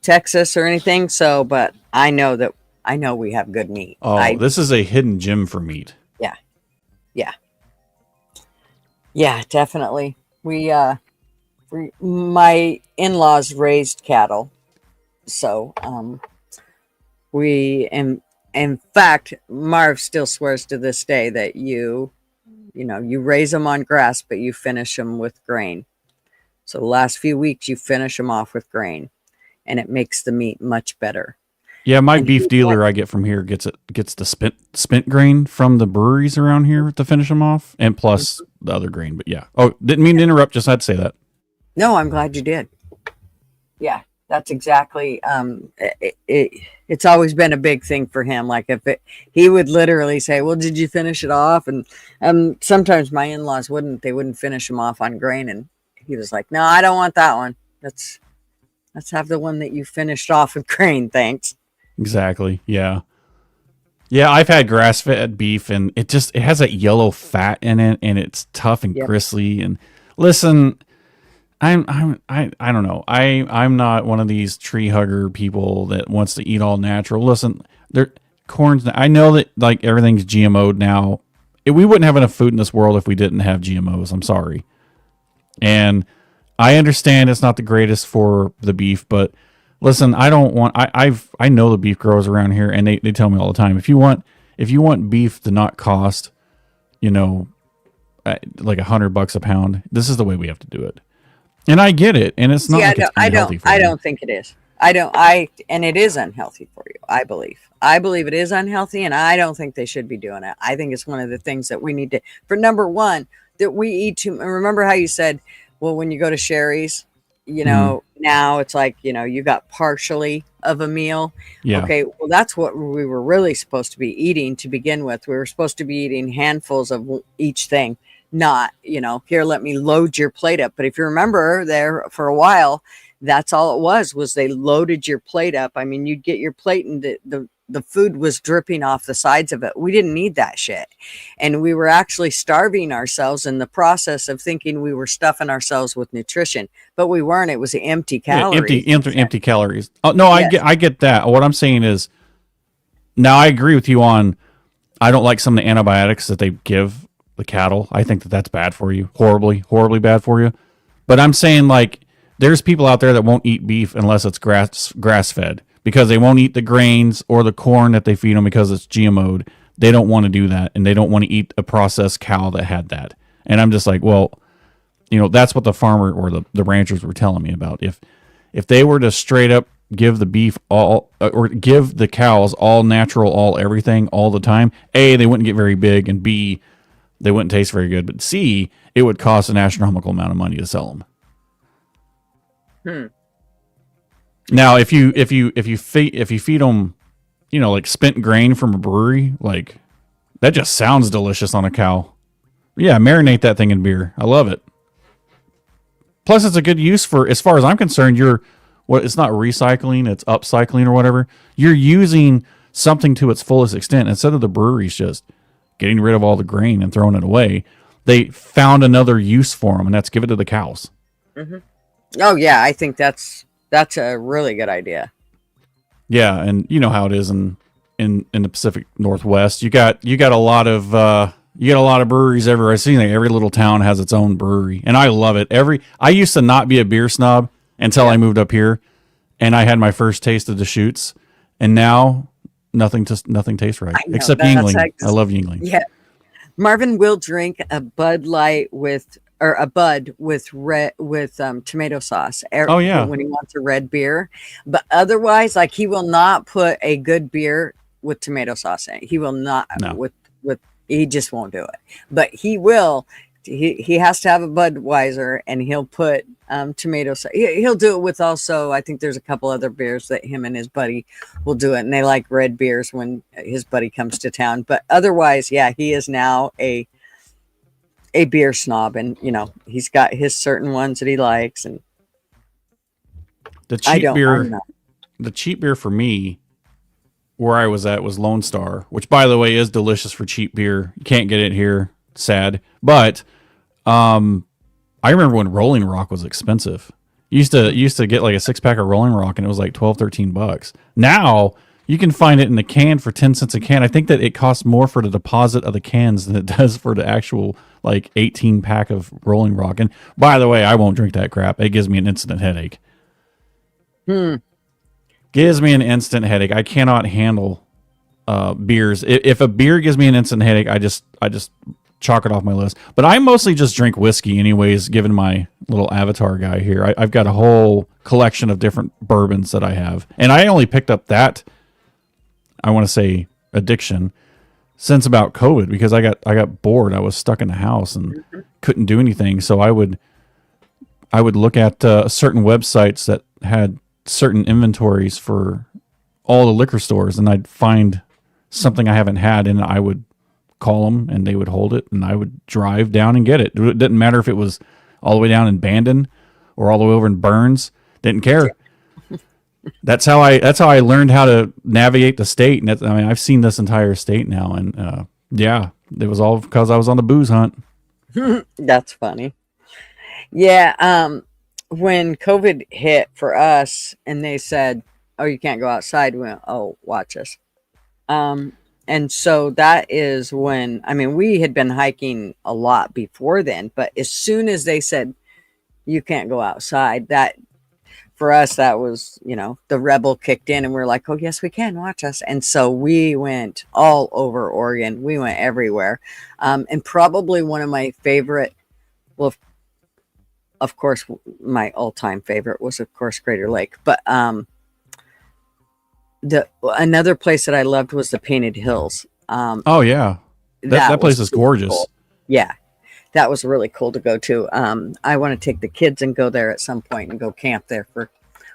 Texas or anything, but I know we have good meat. Oh, this is a hidden gem for meat. Yeah, definitely. My in-laws raised cattle, so in fact, Marv still swears to this day that you raise them on grass, but you finish them with grain. So the last few weeks you finish them off with grain, and it makes the meat much better. Yeah, my beef dealer I get from here gets the spent grain from the breweries around here to finish them off, and plus the other grain. But yeah, didn't mean to interrupt. Just had to say that. No, I'm glad you did. Yeah, that's exactly. It's always been a big thing for him. Like he would literally say, "Well, did you finish it off?" And sometimes my in-laws wouldn't. They wouldn't finish them off on grain, and he was like, "No, I don't want that one. Let's have the one that you finished off with grain, thanks." Exactly. Yeah. Yeah, I've had grass-fed beef, and it has that yellow fat in it, and it's tough and gristly. And listen, I don't know. I'm not one of these tree hugger people that wants to eat all natural. Listen, corn's. I know that like everything's GMO'd now. We wouldn't have enough food in this world if we didn't have GMOs. I'm sorry, and I understand it's not the greatest for the beef, but listen, I don't want. I know the beef growers around here, and they tell me all the time, if you want beef to not cost, like $100 a pound, this is the way we have to do it. And I get it, and it's not. Yeah, like it's unhealthy for I you. don't think it is. And it is unhealthy for you. I believe it is unhealthy, and I don't think they should be doing it. I think it's one of the things that we need to. For number one, that we eat too. Remember how you said, well, when you go to Sherry's, now it's like, you got partially of a meal. Yeah. Okay. Well, that's what we were really supposed to be eating to begin with. We were supposed to be eating handfuls of each thing, not, here, let me load your plate up. But if you remember there for a while, that's all it was they loaded your plate up. I mean, you'd get your plate and the food was dripping off the sides of it. We didn't need that shit. And we were actually starving ourselves in the process of thinking we were stuffing ourselves with nutrition, but we weren't. It was empty calories. Empty calories. Oh, no, yes. I get that. What I'm saying is, now I agree with you on, I don't like some of the antibiotics that they give the cattle. I think that's bad for you. Horribly bad for you. But I'm saying, like, there's people out there that won't eat beef unless it's grass fed, because they won't eat the grains or the corn that they feed them because it's GMO'd. They don't want to do that, and they don't want to eat a processed cow that had that. And I'm just like, well, that's what the farmer or the ranchers were telling me about. If they were to straight up give the beef all, or give the cows all natural, all everything, all the time, A, they wouldn't get very big, and B, they wouldn't taste very good. But C, it would cost an astronomical amount of money to sell them. Now, if you feed them, like spent grain from a brewery, like that just sounds delicious on a cow. Yeah, marinate that thing in beer. I love it. Plus, it's a good use for, as far as I'm concerned, it's not recycling, it's upcycling or whatever. You're using something to its fullest extent instead of the breweries just getting rid of all the grain and throwing it away. They found another use for them, and that's give it to the cows. Mm-hmm. Oh yeah, I think that's a really good idea. Yeah, and you know how it is in the Pacific Northwest. You got a lot of breweries everywhere. I see like every little town has its own brewery, and I love it. I used to not be a beer snob until I moved up here, and I had my first taste of the Deschutes, and now nothing tastes right except Yingling. I love Yingling. Yeah, Marvin will drink a Bud Light with tomato sauce. Oh yeah, when he wants a red beer, but otherwise, like he will not put a good beer with tomato sauce in it. He will not with he just won't do it. But he will. He has to have a Budweiser, and he'll put tomato sauce. He'll do it with also. I think there's a couple other beers that him and his buddy will do it, and they like red beers when his buddy comes to town. But otherwise, yeah, he is now a beer snob, and he's got his certain ones that he likes. And the cheap beer for me, where I was at, was Lone Star, which by the way is delicious for cheap beer. You can't get it here, sad. But I remember when Rolling Rock was expensive. You used to get like a 6-pack of Rolling Rock, and it was like $12-13. Now you can find it in the can for 10 cents a can. I think that it costs more for the deposit of the cans than it does for the actual like 18-pack of Rolling Rock. And by the way, I won't drink that crap. It gives me an instant headache. Gives me an instant headache. I cannot handle beers. If a beer gives me an instant headache, I just chalk it off my list. But I mostly just drink whiskey anyways, given my little avatar guy here. I've got a whole collection of different bourbons that I have. And I only picked up that, I want to say, addiction since about COVID, because I got bored. I was stuck in the house and couldn't do anything. So I would look at certain websites that had certain inventories for all the liquor stores, and I'd find something I haven't had, and I would call them, and they would hold it, and I would drive down and get it. It didn't matter if it was all the way down in Bandon or all the way over in Burns. Didn't care. That's how I learned how to navigate the state. And I've seen this entire state now, and yeah, it was all because I was on the booze hunt. That's funny. Yeah. When COVID hit for us, and they said, "Oh, you can't go outside," we went, "Oh, watch us." And so that is when, we had been hiking a lot before then, but as soon as they said you can't go outside, that for us, that was, the rebel kicked in, and we were like, "Oh yes, we can, watch us." And so we went all over Oregon. We went everywhere. And probably one of my favorite, well, of course, my all-time favorite was, of course, Crater Lake, but, another place that I loved was the Painted Hills. Oh yeah, that place is gorgeous. Cool. Yeah, that was really cool to go to. I want to take the kids and go there at some point and go camp there for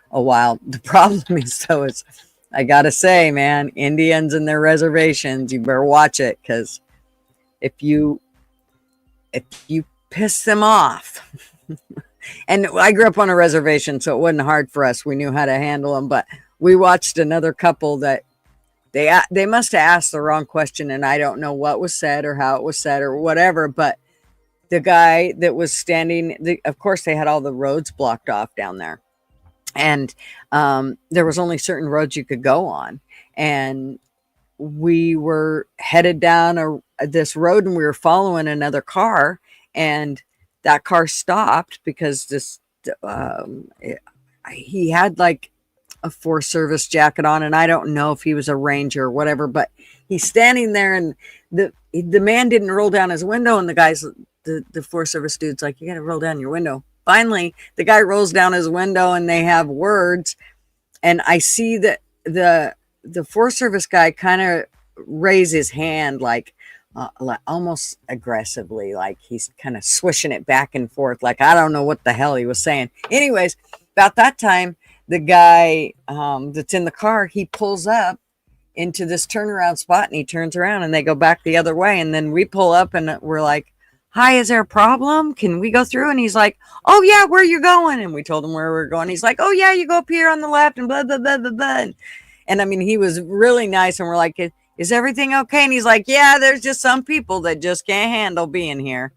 a while. The problem is, though, is I gotta say, man, Indians and their reservations, you better watch it, because if you piss them off. And I grew up on a reservation, so it wasn't hard for us. We knew how to handle them, but we watched another couple that they must have asked the wrong question, and I don't know what was said or how it was said or whatever, but the guy that was standing, of course, they had all the roads blocked off down there, and there was only certain roads you could go on, and we were headed down this road, and we were following another car, and that car stopped because he had like a Forest Service jacket on, and I don't know if he was a ranger or whatever, but he's standing there, and the man didn't roll down his window, and the Forest Service dude's like, "You got to roll down your window." Finally, the guy rolls down his window, and they have words, and I see that the Forest Service guy kind of raise his hand like almost aggressively, like he's kind of swishing it back and forth, like I don't know what the hell he was saying. Anyways, about that time, the guy that's in the car, he pulls up into this turnaround spot, and he turns around, and they go back the other way, and then we pull up, and we're like, hi, is there a problem? Can we go through? And he's like, oh yeah, where you going? And we told him where we were going. He's like, oh yeah, you go up here on the left and blah, blah, blah, blah, blah. And I mean, he was really nice. And we're like, is everything okay? And he's like, yeah, there's just some people that just can't handle being here.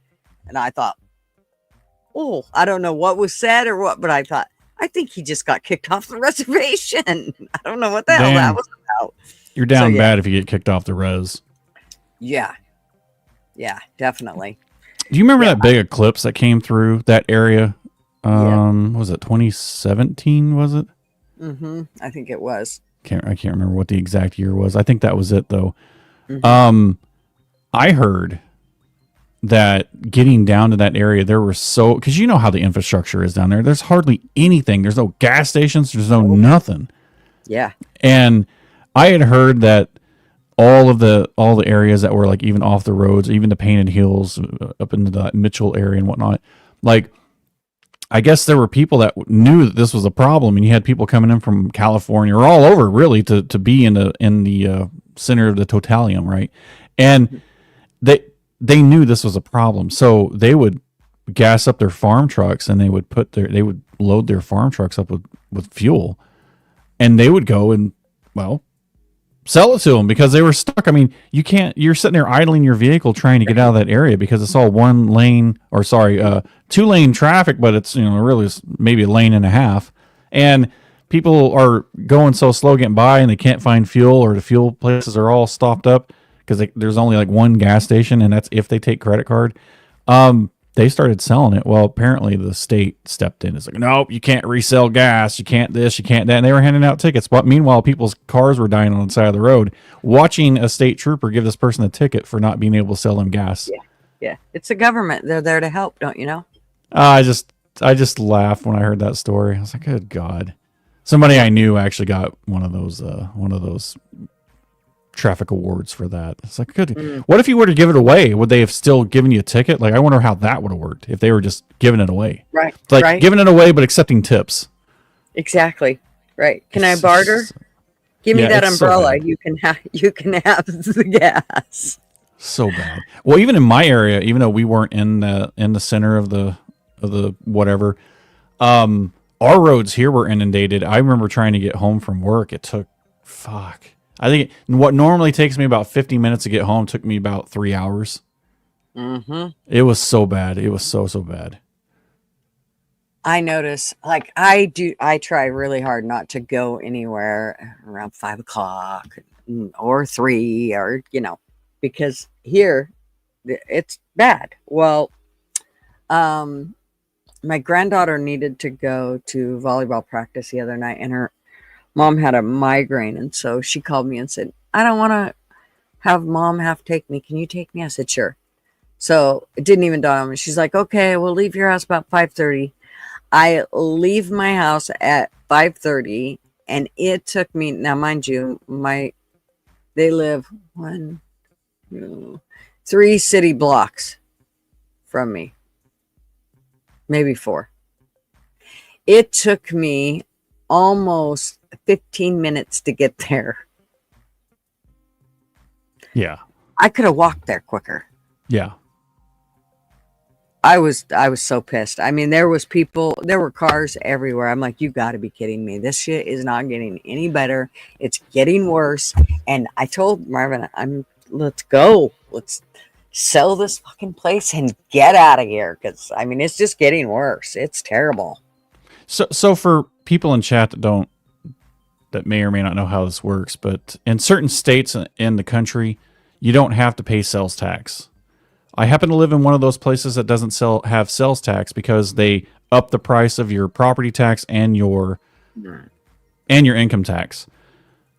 And I thought, oh, I don't know what was said or what, but I thought, I think he just got kicked off the reservation. I don't know what the hell that was about. You're down bad if you get kicked off the res. Yeah. Yeah, definitely. Do you remember that big eclipse that came through that area? Was it 2017, was it? Mm-hmm. I think it was. I can't remember what the exact year was. I think that was it, though. Mm-hmm. I heard that getting down to that area, there were because you know how the infrastructure is down there. There's hardly anything. There's no gas stations. There's no nothing. Yeah. And I had heard that all the areas that were like even off the roads, even the Painted Hills up into the Mitchell area and whatnot, like I guess there were people that knew that this was a problem, and you had people coming in from California or all over really to be in the center of the totalium, right? And they knew this was a problem, so they would gas up their farm trucks and they would load their farm trucks up with fuel, and they would go and sell it to them because they were stuck. I mean, you're sitting there idling your vehicle trying to get out of that area because it's all 2-lane traffic, but it's, really maybe a lane and a half. And people are going so slow getting by and they can't find fuel, or the fuel places are all stopped up because there's only like one gas station, and that's if they take credit card. They started selling it. Well, apparently the state stepped in. It's like, nope, you can't resell gas. You can't this, you can't that. And they were handing out tickets. But meanwhile, people's cars were dying on the side of the road, watching a state trooper give this person a ticket for not being able to sell them gas. Yeah. It's the government. They're there to help, don't you know? I just laughed when I heard that story. I was like, good God. Somebody I knew actually got one of those traffic awards for that. It's like, good. What if you were to give it away? Would they have still given you a ticket? Like, I wonder how that would have worked if they were just giving it away. Right. It's like right. giving it away, but accepting Exactly. Right. Can I barter? Give me that umbrella. You can have the gas. So bad. Well, even in my area, even though we weren't in the center of the whatever, our roads here were inundated. I remember trying to get home from work. It took I think what normally takes me about 50 minutes to get home took me about 3 hours. Mm-hmm. It was so bad. It was so bad. I notice, like I try really hard not to go anywhere around 5 o'clock or 3 or, because here it's bad. Well, my granddaughter needed to go to volleyball practice the other night, and her mom had a migraine, and so she called me and said, I don't want to have mom have to take me. Can you take me? I said, sure. So it didn't even dawn on me. She's like, okay, we'll leave your house about 5:30. I leave my house at 5:30, and it took me, now mind you, they live 1, 2, 3 city blocks from me, maybe 4. It took me almost 15 minutes to get there. Yeah. I could have walked there quicker. Yeah. I was so pissed. I mean, there were cars everywhere. I'm like, you got to be kidding me. This shit is not getting any better. It's getting worse. And I told Marvin, let's go. Let's sell this fucking place and get out of here. Cause I mean, it's just getting worse. It's terrible. So for people in chat that may or may not know how this works, but in certain states in the country, you don't have to pay sales tax. I happen to live in one of those places that doesn't have sales tax because they up the price of your property tax and your income tax.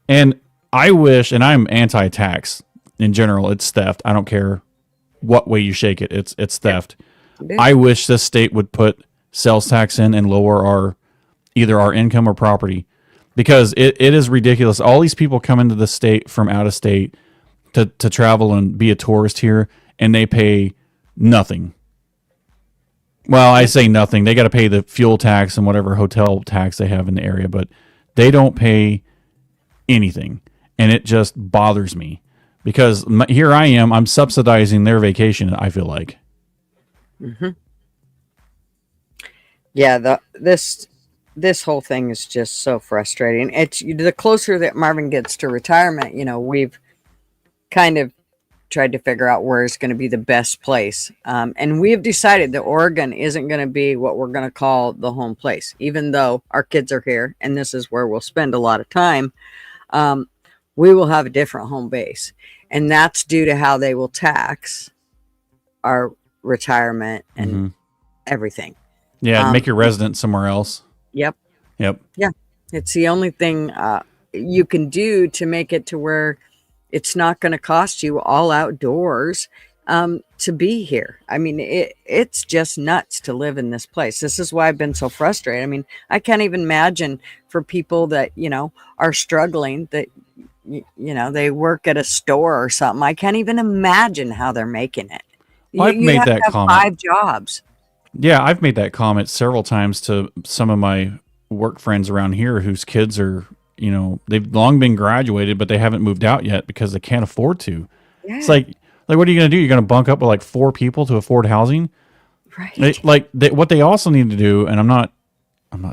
And I wish, and I'm anti-tax in general. It's theft. I don't care what way you shake it. It's theft. I wish this state would put sales tax in and lower either our income or property, because it is ridiculous. All these people come into the state from out of state to travel and be a tourist here, and they pay nothing. Well, I say nothing. They got to pay the fuel tax and whatever hotel tax they have in the area, but they don't pay anything. And it just bothers me because here I am, I'm subsidizing their vacation, I feel like. Hmm. Yeah, this whole thing is just so frustrating. It's the closer that Marvin gets to retirement, we've kind of tried to figure out where is going to be the best place. And we have decided that Oregon isn't going to be what we're going to call the home place, even though our kids are here and this is where we'll spend a lot of time. Um, we will have a different home base, and that's due to how they will tax our retirement and Hmm. everything. Yeah, Um, make your resident somewhere else. yep. Yep. Yeah. It's the only thing you can do to make it to where it's not going to cost you all outdoors to be here. I mean, it's just nuts to live in this place. This is why I've been so frustrated. I mean, I can't even imagine for people that, are struggling, that, they work at a store or something. I can't even imagine how they're making it. Well, I've You made have that to have comment. 5 jobs. Yeah, I've made that comment several times to some of my work friends around here whose kids are, they've long been graduated, but they haven't moved out yet because they can't afford to. Yeah. It's like what are you going to do? You're going to bunk up with like 4 people to afford housing? Right. What they also need to do, and I'm not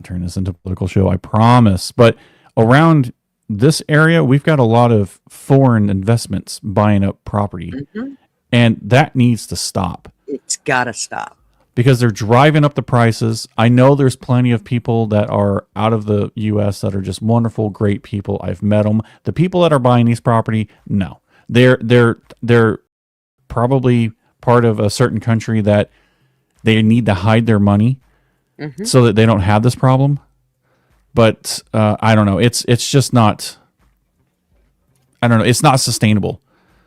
turning this into a political show, I promise, but around this area, we've got a lot of foreign investments buying up property, Mhm. and that needs to stop. It's got to stop. Because they're driving up the prices. I know there's plenty of people that are out of the U.S. that are just wonderful, great people. I've met them. The people that are buying these property, no, they're probably part of a certain country that they need to hide their money so that they don't have this problem. But I don't know. It's just not. I don't know. It's not sustainable.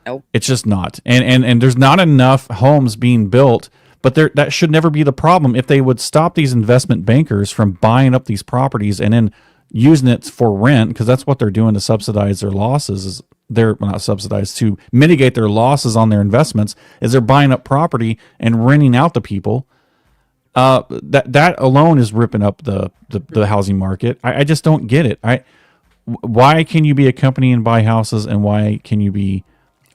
Nope. It's just not. And there's not enough homes being built. But that should never be the problem. If they would stop these investment bankers from buying up these properties and then using it for rent, because that's what they're doing to subsidize their losses, is they're not subsidized, to mitigate their losses on their investments, is they're buying up property and renting out to people. That alone is ripping up the housing market. I just don't get it. Why can you be a company and buy houses, and why can you be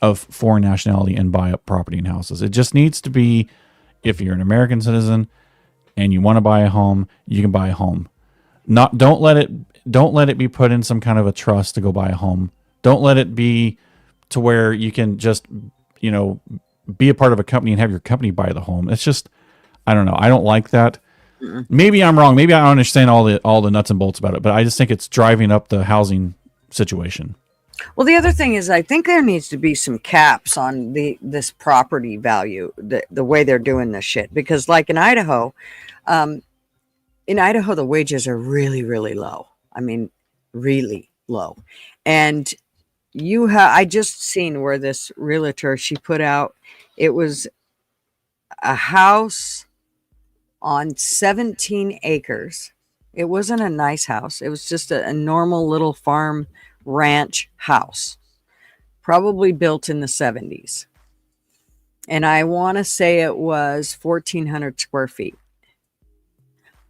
of foreign nationality and buy up property and houses? It just needs to be, if you're an American citizen and you want to buy a home, you can buy a home. Don't let it be put in some kind of a trust to go buy a home. Don't let it be to where you can just, be a part of a company and have your company buy the home. It's just, I don't know. I don't like that. Maybe I'm wrong. Maybe I don't understand all the nuts and bolts about it, but I just think it's driving up the housing situation. Well, the other thing is, I think there needs to be some caps on this property value, the way they're doing this shit. Because, like in Idaho, the wages are really, really low. I mean, really low. And I just seen where this realtor, she put out, it was a house on 17 acres. It wasn't a nice house. It was just a normal little farm ranch house, probably built in the 70s. And I want to say it was 1,400 square feet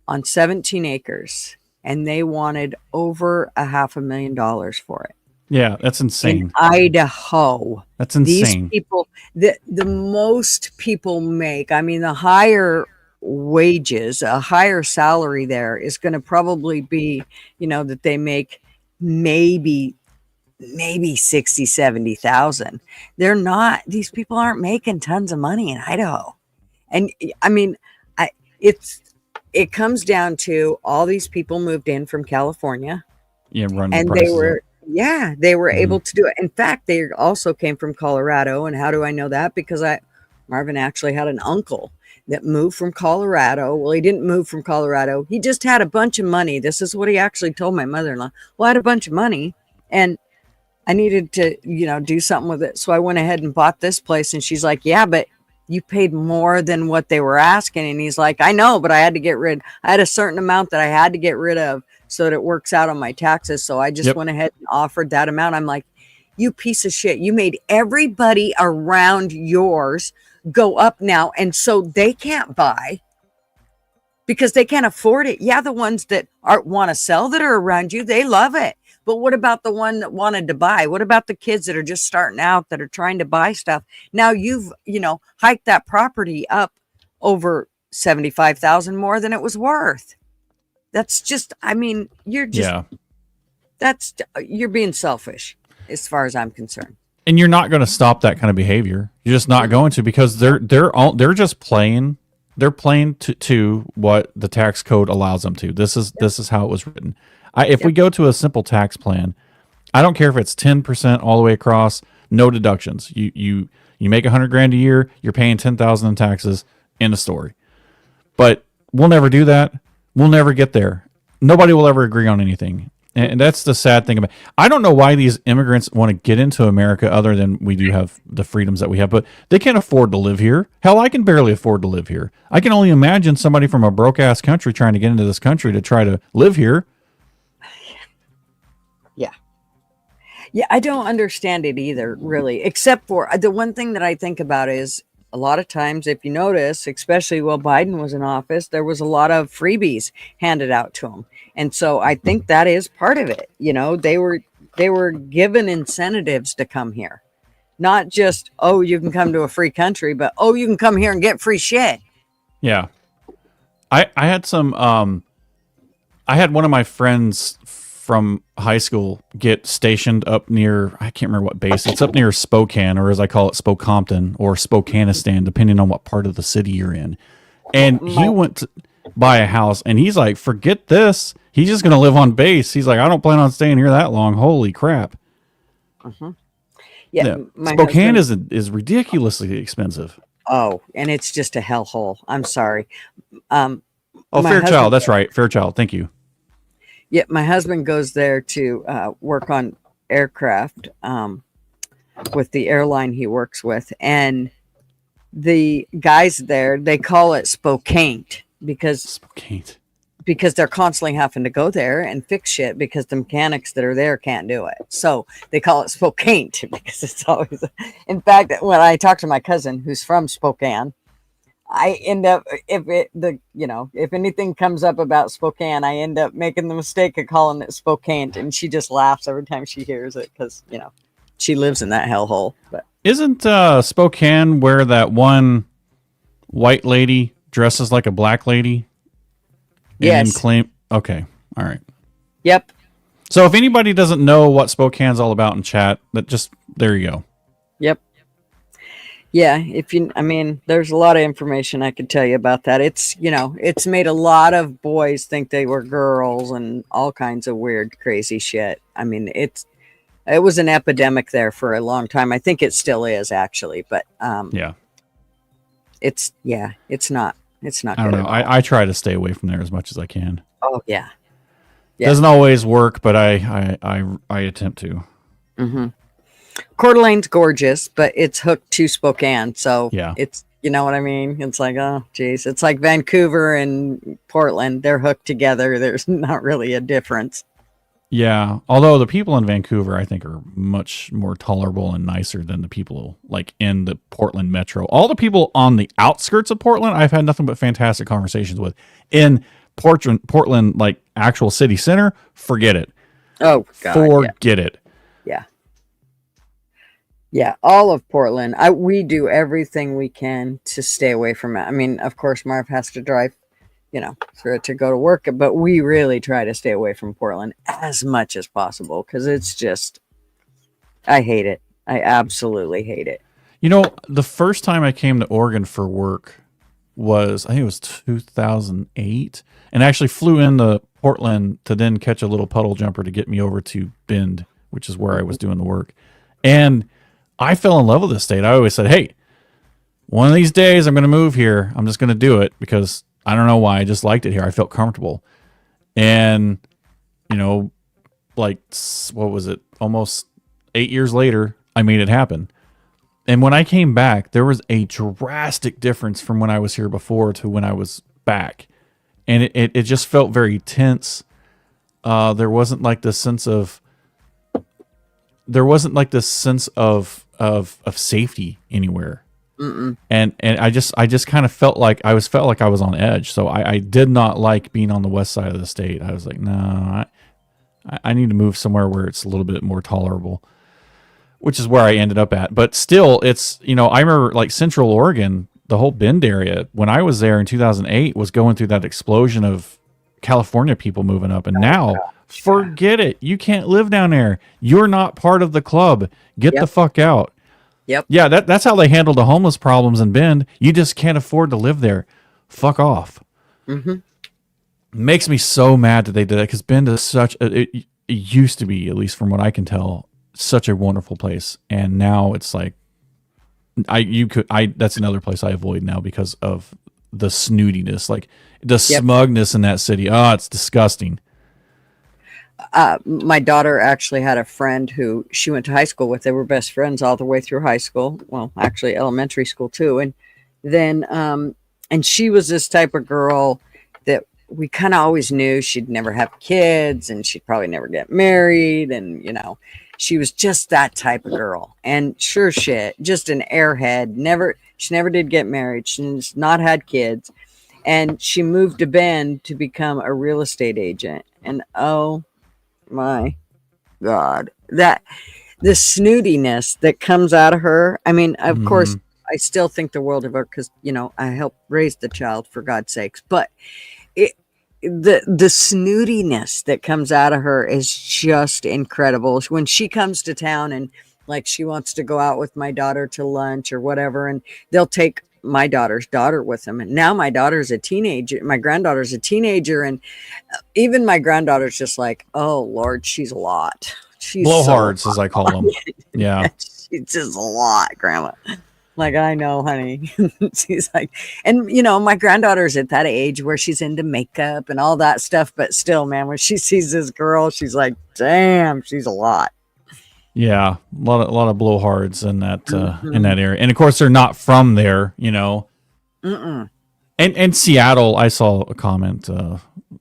on 17 acres. And they wanted over $500,000 for it. Yeah, that's insane. In Idaho. That's insane. These people, the most people make, I mean, the higher wages, a higher salary there is going to probably be, that they make maybe 60, 70,000. These people aren't making tons of money in Idaho. And I mean, it comes down to all these people moved in from California. Yeah, running And prices they were able to do it. In fact, they also came from Colorado. And how do I know that? Because Marvin actually had an uncle that moved from Colorado. Well, he didn't move from Colorado. He just had a bunch of money. This is what he actually told my mother-in-law. Well, I had a bunch of money and I needed to, do something with it. So I went ahead and bought this place. And she's like, yeah, but you paid more than what they were asking. And he's like, I know, but I had a certain amount that I had to get rid of so that it works out on my taxes. So I just went ahead and offered that amount. I'm like, you piece of shit. You made everybody around yours go up now. And so they can't buy because they can't afford it. Yeah, the ones that want to sell that are around you, they love it. But what about the one that wanted to buy? What about the kids that are just starting out that are trying to buy stuff? Now you've, hiked that property up over 75,000 more than it was worth. That's just, I mean, you're being selfish as far as I'm concerned. And you're not going to stop that kind of behavior. You're just not going to, because they're just playing. They're playing to what the tax code allows them to. This is how it was written. If we go to a simple tax plan, I don't care if it's 10% all the way across, no deductions. You make $100,000 a year, you're paying $10,000 in taxes. End of story. But we'll never do that. We'll never get there. Nobody will ever agree on anything. And that's the sad thing about it. I don't know why these immigrants want to get into America other than we do have the freedoms that we have, but they can't afford to live here. Hell, I can barely afford to live here. I can only imagine somebody from a broke-ass country trying to get into this country to try to live here. Yeah. Yeah, I don't understand it either, really, except for the one thing that I think about is a lot of times, if you notice, especially while Biden was in office, there was a lot of freebies handed out to him. And so I think that is part of it. You know, they were given incentives to come here, not just, oh, you can come to a free country, but, oh, you can come here and get free shit. Yeah. I had some, I had one of my friends from high school get stationed up near, I can't remember what base. It's up near Spokane, or as I call it, Spokompton or Spokanistan, depending on what part of the city you're in. And he went to buy a house, and he's like, forget this. He's just going to live on base. He's like, I don't plan on staying here that long. Holy crap. Yeah. Spokane is ridiculously expensive. Oh, and it's just a hellhole. I'm sorry. Fairchild. That's right. Fairchild. Thank you. Yeah, my husband goes there to work on aircraft with the airline he works with. And the guys there, they call it Spokane because they're constantly having to go there and fix shit because the mechanics that are there can't do it. So they call it Spokane because it's always. In fact, when I talk to my cousin who's from Spokane, I end up, if anything comes up about Spokane, I end up making the mistake of calling it Spokane, and she just laughs every time she hears it because, she lives in that hellhole. But isn't Spokane where that one white lady dresses like a black lady? Yes. Okay. All right. Yep. So if anybody doesn't know what Spokane's all about in chat, there you go. Yep. Yeah, there's a lot of information I could tell you about that. It's, it's made a lot of boys think they were girls and all kinds of weird, crazy shit. I mean, it was an epidemic there for a long time. I think it still is, actually, but it's not I don't know. I try to stay away from there as much as I can. Oh yeah. Doesn't always work, but I attempt to. Mm-hmm. Coeur d'Alene's gorgeous, but it's hooked to Spokane. So it's, you know what I mean? It's like, oh, geez. It's like Vancouver and Portland. They're hooked together. There's not really a difference. Yeah. Although the people in Vancouver, I think, are much more tolerable and nicer than the people like in the Portland metro. All the people on the outskirts of Portland, I've had nothing but fantastic conversations with. In Portland, like actual city center, forget it. Oh, God. Forget it. Yeah. Yeah, all of Portland. We do everything we can to stay away from it. I mean, of course, Marv has to drive, to go to work, but we really try to stay away from Portland as much as possible because it's just, I hate it. I absolutely hate it. The first time I came to Oregon for work was, I think it was 2008, and I actually flew into Portland to then catch a little puddle jumper to get me over to Bend, which is where I was doing the work. And I fell in love with this state. I always said, hey, one of these days I'm going to move here. I'm just going to do it because I don't know why. I just liked it here. I felt comfortable. And, what was it? Almost 8 years later, I made it happen. And when I came back, there was a drastic difference from when I was here before to when I was back. And it just felt very tense. There wasn't like this sense of safety anywhere. Mm-mm. And I just kind of felt like I was on edge. So I did not like being on the west side of the state. I was like, no, I need to move somewhere where it's a little bit more tolerable, which is where I ended up at. But still, it's, I remember like Central Oregon, the whole Bend area, when I was there in 2008, was going through that explosion of California people moving up. And now, forget it. You can't live down there. You're not part of the club. Get the fuck out. Yep. Yeah, that's how they handle the homeless problems in Bend. You just can't afford to live there. Fuck off. Mm-hmm. Makes me so mad that they did that, because Bend is such it used to be, at least from what I can tell, such a wonderful place. And now it's like, that's another place I avoid now because of the snootiness, like the smugness in that city. Oh, it's disgusting. My daughter actually had a friend who she went to high school with. They were best friends all the way through high school. Well, actually elementary school too. And then, and she was this type of girl that we kind of always knew she'd never have kids and she'd probably never get married. And, you know, she was just that type of girl. And sure shit, just an airhead. She never did get married. She's not had kids. And she moved to Bend to become a real estate agent. And oh my God, that the snootiness that comes out of her. I mean, of course, I still think the world of her because, you know, I helped raise the child, for God's sakes. But the snootiness that comes out of her is just incredible. When she comes to town and like she wants to go out with my daughter to lunch or whatever, and they'll take my daughter's daughter with them. And now my daughter's a teenager. My granddaughter's a teenager. And even my granddaughter's just like, oh Lord, she's a lot. She's blowhards, as I call them. Yeah. She's just a lot, Grandma. Like, I know, honey. She's like, and you know, my granddaughter's at that age where she's into makeup and all that stuff. But still, man, when she sees this girl, she's like, damn, she's a lot. Yeah, a lot of blowhards in that area, and of course they're not from there, you know. And Seattle, I saw a comment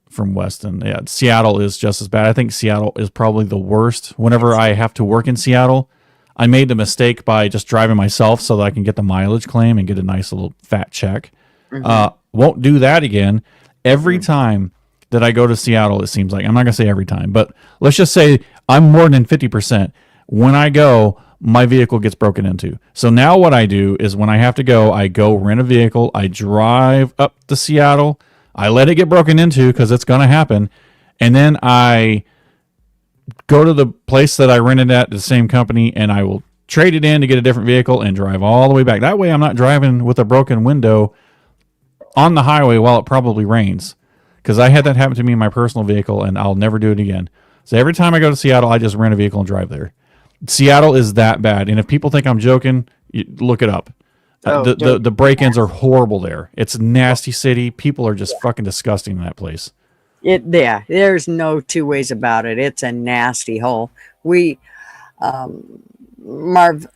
from Weston. Yeah, Seattle is just as bad. I think Seattle is probably the worst. Whenever I have to work in Seattle, I made the mistake by just driving myself so that I can get the mileage claim and get a nice little fat check. Won't do that again. Every time that I go to Seattle, it seems like, I'm not gonna say every time, but let's just say I'm more than 50%. When I go, my vehicle gets broken into. So now what I do is when I have to go, I go rent a vehicle. I drive up to Seattle. I let it get broken into because it's going to happen. And then I go to the place that I rented at, the same company, and I will trade it in to get a different vehicle and drive all the way back. That way I'm not driving with a broken window on the highway while it probably rains. Because I had that happen to me in my personal vehicle, and I'll never do it again. So every time I go to Seattle, I just rent a vehicle and drive there. Seattle is that bad, and if people think I'm joking, look it up. The break-ins are horrible there. It's a nasty city. People are just fucking disgusting in that place. Yeah, there's no two ways about it. It's a nasty hole. Marv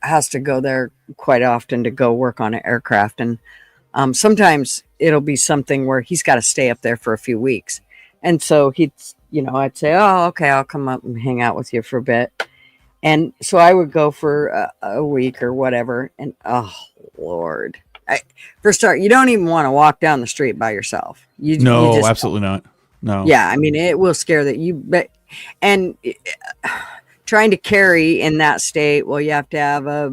has to go there quite often to go work on an aircraft, and sometimes it'll be something where he's got to stay up there for a few weeks, and so I'd say, oh, okay, I'll come up and hang out with you for a bit. And so I would go for a week or whatever. And oh, Lord. For start, you don't even want to walk down the street by yourself. You just absolutely not. No. Yeah, I mean, it will scare that you. But and trying to carry in that state, well, you have to have a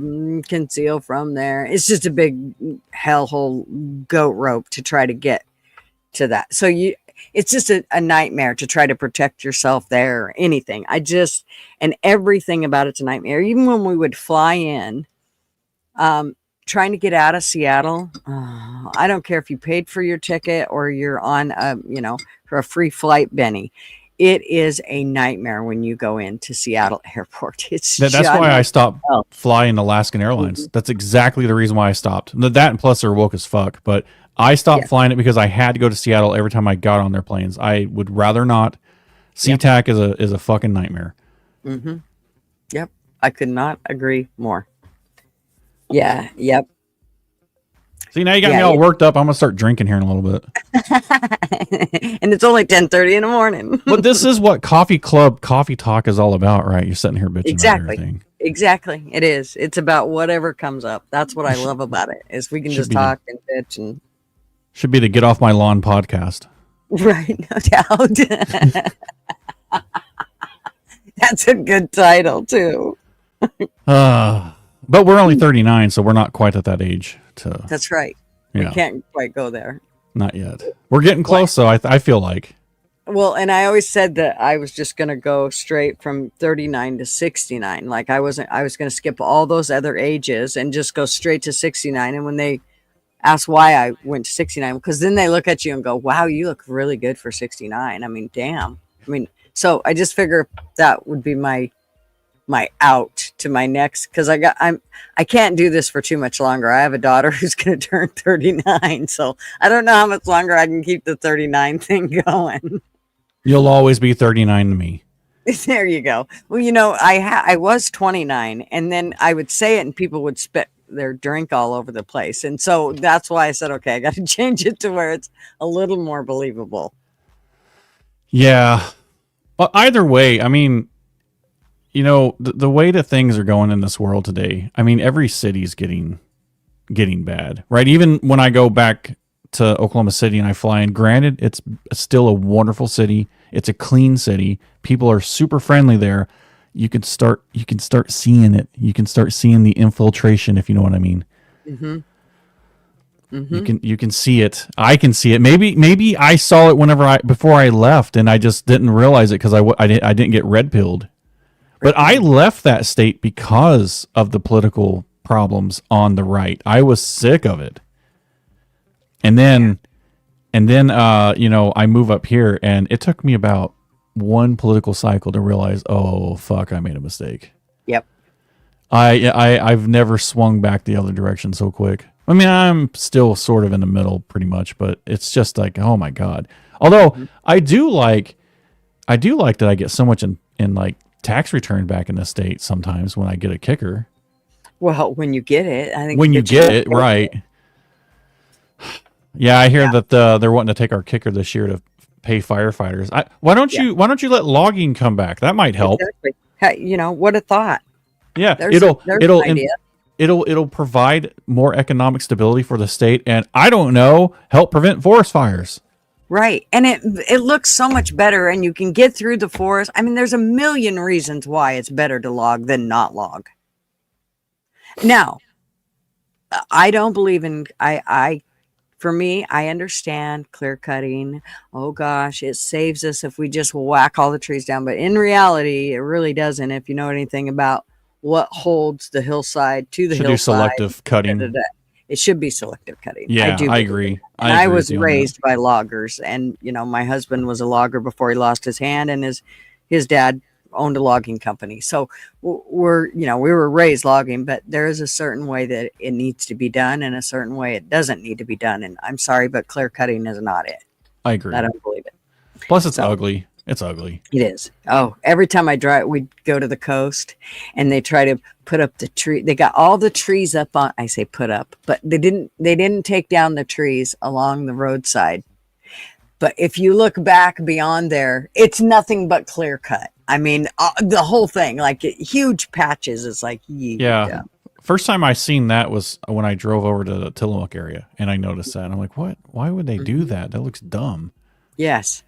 conceal from there. It's just a big hellhole goat rope to try to get to that. So it's just a nightmare to try to protect yourself there or anything. And everything about it's a nightmare. Even when we would fly in, trying to get out of Seattle, I don't care if you paid for your ticket or you're on for a free flight, Benny. It is a nightmare when you go into Seattle Airport. That's why I stopped flying Alaskan Airlines. That's exactly the reason why I stopped. That and plus they're woke as fuck, but I stopped flying it because I had to go to Seattle every time I got on their planes. I would rather not. SeaTac is a fucking nightmare. Mm-hmm. Yep. I could not agree more. Yeah. Yep. See, now you got me all worked up. I'm going to start drinking here in a little bit. And it's only 10:30 in the morning. But this is what Coffee Talk is all about, right? You're sitting here bitching about everything. Exactly. It is. It's about whatever comes up. That's what I love about it, is we can just talk and bitch and... Should be the Get Off My Lawn podcast. Right, no doubt. That's a good title, too. But we're only 39, so we're not quite at that age. That's right. We Yeah. can't quite go there. Not yet. We're getting close, though. I feel like. Well, and I always said that I was just going to go straight from 39 to 69. Like I was going to skip all those other ages and just go straight to 69. And when they ask why I went to 69, because then they look at you and go, wow, you look really good for 69. I mean, damn. I mean, so I just figure that would be my out to my next, because I can't do this for too much longer. I have a daughter who's going to turn 39. So I don't know how much longer I can keep the 39 thing going. You'll always be 39 to me. There you go. Well, you know, I was 29, and then I would say it and people would spit their drink all over the place. And so that's why I said, okay, I got to change it to where it's a little more believable. Yeah. But either way, I mean, you know, the way that things are going in this world today, I mean, every city's getting bad, right? Even when I go back to Oklahoma City and I fly in, granted, it's still a wonderful city. It's a clean city. People are super friendly there. You can start seeing it. You can start seeing the infiltration, if you know what I mean. Mm-hmm. Mm-hmm. You can see it. I can see it. Maybe I saw it before I left, and I just didn't realize it because I didn't get red pilled. But I left that state because of the political problems on the right. I was sick of it. And then, you know, I move up here, and it took me about one political cycle to realize, oh fuck, I made a mistake. Yep. I've never swung back the other direction so quick. I mean, I'm still sort of in the middle, pretty much, but it's just like, oh my god. Although I do like that I get so much in like tax return back in the state sometimes when I get a kicker. Well, when you get it, I think when you get it right. Yeah, I hear that they're wanting to take our kicker this year to pay firefighters. Why don't you let logging come back? That might help. Exactly. Hey, you know, what a thought. Yeah, There's an idea. It'll provide more economic stability for the state, and I don't know, help prevent forest fires. Right. And it looks so much better, and you can get through the forest. I mean, there's a million reasons why it's better to log than not log. Now, I don't believe in for me, I understand clear cutting. Oh gosh, it saves us if we just whack all the trees down. But in reality, it really doesn't. If you know anything about what holds the hillside to the hillside. Should do selective cutting. It should be selective cutting. Yeah, I agree. And I was raised by loggers, and you know, my husband was a logger before he lost his hand, and his dad owned a logging company. So we were raised logging, but there is a certain way that it needs to be done and a certain way it doesn't need to be done. And I'm sorry, but clear cutting is not it. I agree. I don't believe it. Plus it's ugly. It's ugly. It is. Oh, every time I drive, we go to the coast and they try to put up the tree. They got all the trees up on, I say put up, but they didn't take down the trees along the roadside. But if you look back beyond there, it's nothing but clear cut. I mean, the whole thing, like huge patches. It's like, yeah. First time I seen that was when I drove over to the Tillamook area, and I noticed that. And I'm like, what? Why would they do that? That looks dumb. Yes.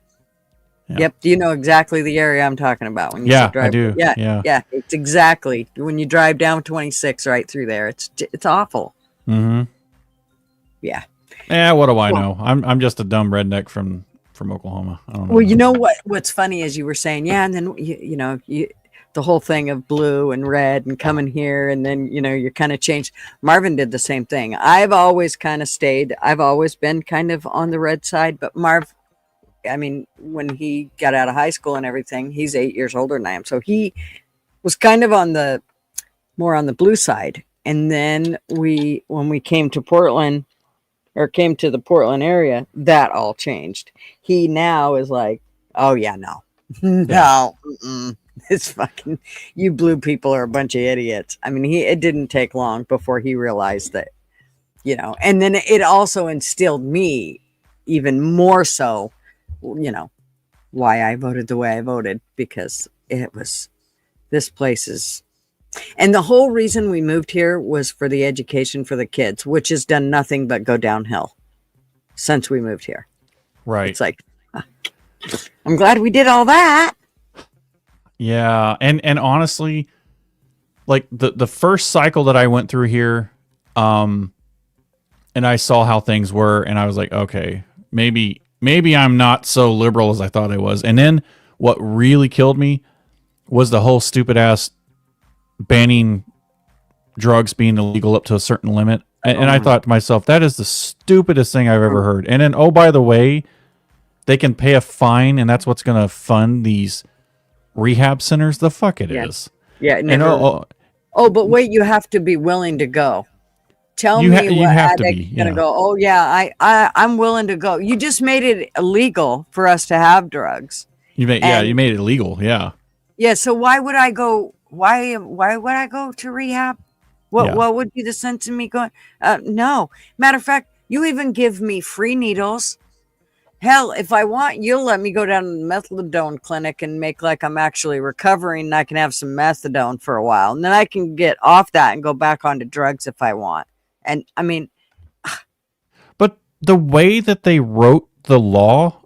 Yeah. Yep. Do you know exactly the area I'm talking about? When you yeah, drive? I do. Yeah. It's exactly when you drive down 26 right through there. It's awful. Mm-hmm. Yeah. Yeah. What do I know? I'm just a dumb redneck from Oklahoma. I don't know. Well, you know what's funny is you were saying, yeah, and then the whole thing of blue and red and coming here, and then you're kind of changed. Marvin did the same thing. I've always kind of stayed. I've always been kind of on the red side, but Marv, I mean, when he got out of high school and everything, he's 8 years older than I am, so he was kind of more on the blue side. And then when we came to Portland. Or came to the Portland area, that all changed. He now is like, oh yeah, no, no, it's fucking, you blue people are a bunch of idiots. I mean, it didn't take long before he realized that, and then it also instilled me even more so, why I voted the way I voted, because this place is. And the whole reason we moved here was for the education for the kids, which has done nothing but go downhill since we moved here. Right. It's like, I'm glad we did all that. Yeah. And honestly, like the first cycle that I went through here, and I saw how things were, and I was like, okay, maybe I'm not so liberal as I thought I was. And then what really killed me was the whole stupid ass banning drugs being illegal up to a certain limit. And I thought to myself, that is the stupidest thing I've ever heard. And then, oh, by the way, they can pay a fine, and that's what's going to fund these rehab centers. The fuck it is. Yeah. And but wait, you have to be willing to go. Tell me you what have to addict's be, gonna yeah. go. Oh yeah, I'm willing to go. You just made it illegal for us to have drugs. you made it illegal. Yeah. Yeah. So why would I go? Why would I go to rehab? What would be the sense of me going? No. Matter of fact, you even give me free needles. Hell, if I want, you'll let me go down to the methadone clinic and make like I'm actually recovering, and I can have some methadone for a while, and then I can get off that and go back onto drugs if I want. And I mean, But the way that they wrote the law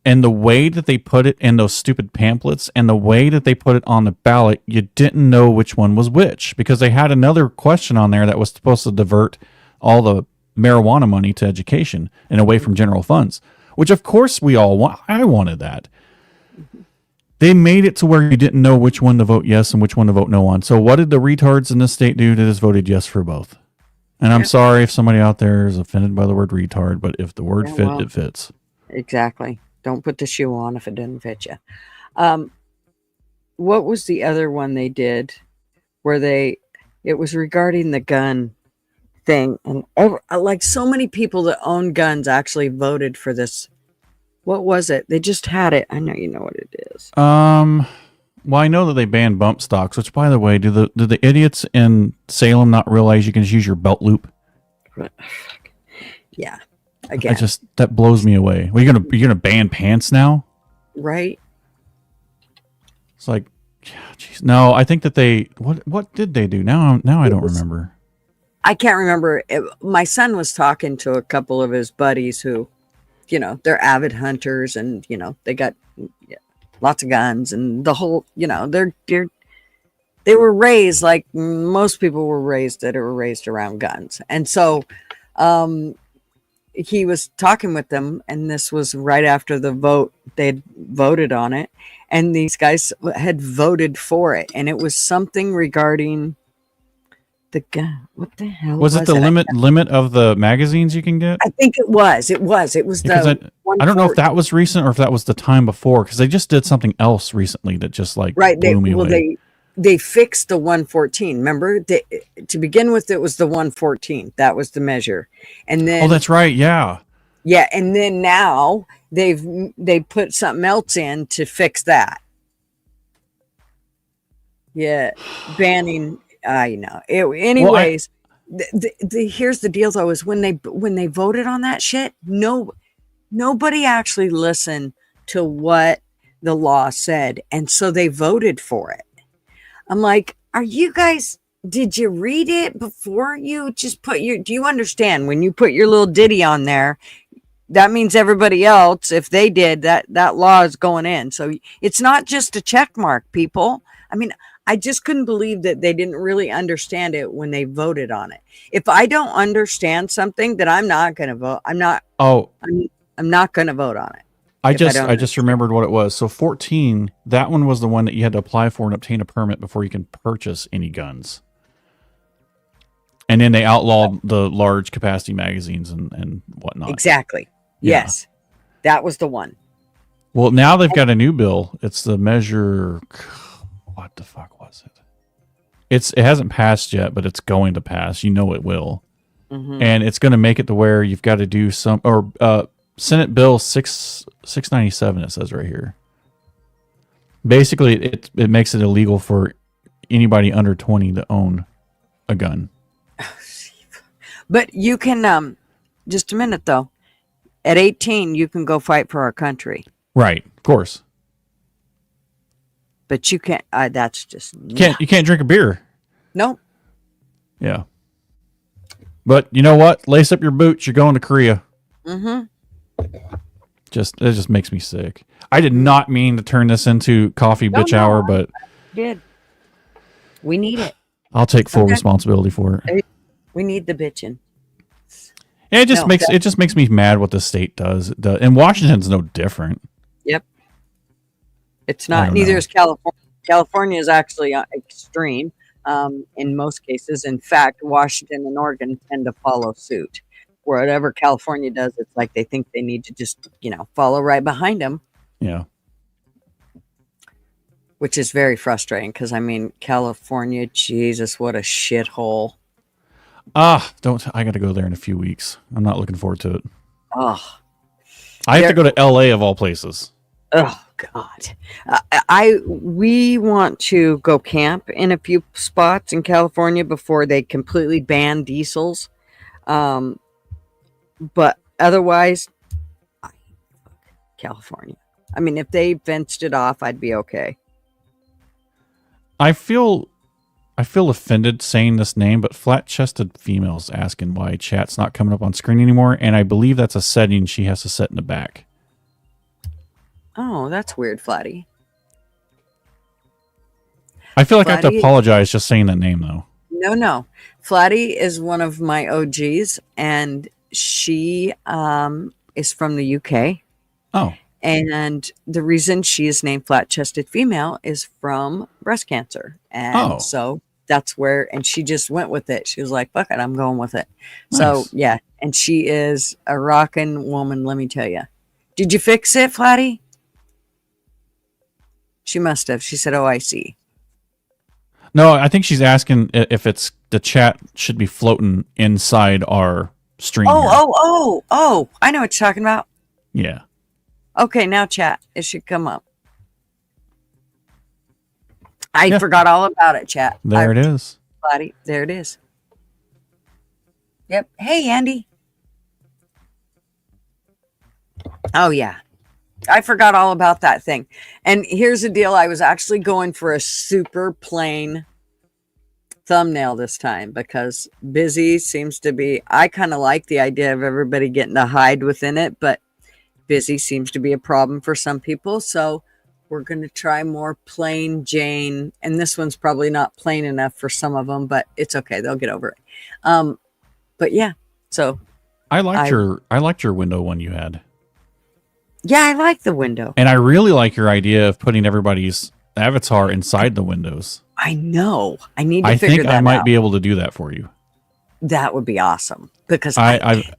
and the way that they put it in those stupid pamphlets and the way that they put it on the ballot, you didn't know which one was which, because they had another question on there that was supposed to divert all the marijuana money to education and away from general funds, which of course we all want. I wanted that. They made it to where you didn't know which one to vote yes and which one to vote no on. So what did the retards in this state do? They just voted yes for both. And I'm sorry if somebody out there is offended by the word retard, but if the word it fits. exactly. Don't put the shoe on if it doesn't fit you. What was the other one they did where it was regarding the gun thing, and like so many people that own guns actually voted for this. What was it? They just had it. I know you know what it is. Well, I know that they banned bump stocks, which, by the way, do the idiots in Salem not realize you can just use your belt loop? Yeah. Again. That blows me away. Well, you're gonna ban pants now? Right. It's like, geez. No, I think that what did they do? Now I don't remember. I can't remember. My son was talking to a couple of his buddies who, they're avid hunters, and they got lots of guns, and the whole, they were raised like most people were raised around guns. And so he was talking with them, and this was right after the vote. They'd voted on it, and these guys had voted for it, and it was something regarding the gun. What the hell was it? The limit of the magazines you can get? I think it was the I don't know if that was recent or if that was the time before, because they just did something else recently that just like blew me away. They fixed the 114. Remember, to begin with, it was the 114. That was the measure, and then that's right, yeah, and then now they put something else in to fix that. Yeah, banning. I know. Anyways, here's the deal, though: is when they voted on that shit, nobody actually listened to what the law said, and so they voted for it. I'm like, are you guys? Did you read it before you just put your? Do you understand when you put your little ditty on there? That means everybody else, if they did that law is going in. So it's not just a check mark, people. I mean, I just couldn't believe that they didn't really understand it when they voted on it. If I don't understand something, then I'm not going to vote. I'm not going to vote on it. I just remembered what it was. So 14, that one was the one that you had to apply for and obtain a permit before you can purchase any guns. And then they outlawed the large capacity magazines and whatnot. Exactly. Yeah. Yes. That was the one. Well, now they've got a new bill. It's the measure. What the fuck was it? It hasn't passed yet, but it's going to pass. You know it will. Mm-hmm. And it's going to make it to where you've got to do Senate Bill 697, it says right here. Basically, it makes it illegal for anybody under 20 to own a gun. But you can, just a minute though, at 18, you can go fight for our country. Right, of course. But you can't, that's just... You can't drink a beer. Nope. Yeah. But you know what? Lace up your boots. You're going to Korea. Mm-hmm. It just makes me sick. I did not mean to turn this into coffee bitch hour, but I did. We need it. I'll take full responsibility for it. We need the bitching. It just No, makes me mad what the state does. And Washington's no different. Yep. It's I not. don't Neither know. is California. California is actually extreme in most cases. In fact, Washington and Oregon tend to follow suit. Whatever California does, it's like they think they need to just, follow right behind them, Yeah. which is very frustrating because, California, Jesus, what a shithole. I got to go there in a few weeks. I'm not looking forward to it. Oh, I have to go to LA of all places. oh God. We want to go camp in a few spots in California before they completely ban diesels. But otherwise, California. If they fenced it off, I'd be okay. I feel offended saying this name, but flat-chested female's asking why chat's not coming up on screen anymore, and I believe that's a setting she has to set in the back. Oh, that's weird, Flatty. I feel like I have to Flatty- apologize just saying that name, though. No. Flatty is one of my OGs, and she is from the UK. Oh. And the reason she is named flat-chested female is from breast cancer. And so that's where, and she just went with it. She was like, fuck it, I'm going with it. Nice. So, yeah. And she is a rockin' woman, let me tell you. Did you fix it, Flatty? She must have. She said, oh, I see. No, I think she's asking if it's the chat should be floating inside our stream. here. Oh, I know what you're talking about. Yeah. Okay, now chat. It should come up. I forgot all about it, chat. There it is. Flatty, there it is. Yep. Hey, Andy. Oh, yeah. I forgot all about that thing. And here's the deal. I was actually going for a super plain thumbnail this time because busy seems to be, I kind of like the idea of everybody getting to hide within it, but busy seems to be a problem for some people. So we're going to try more plain Jane. And this one's probably not plain enough for some of them, but it's okay. They'll get over it. But yeah, so I liked your window one you had. yeah, I like the window. And I really like your idea of putting everybody's avatar inside the windows. I know. I need to I figure think that I might out. be able to do that for you. That would be awesome because I've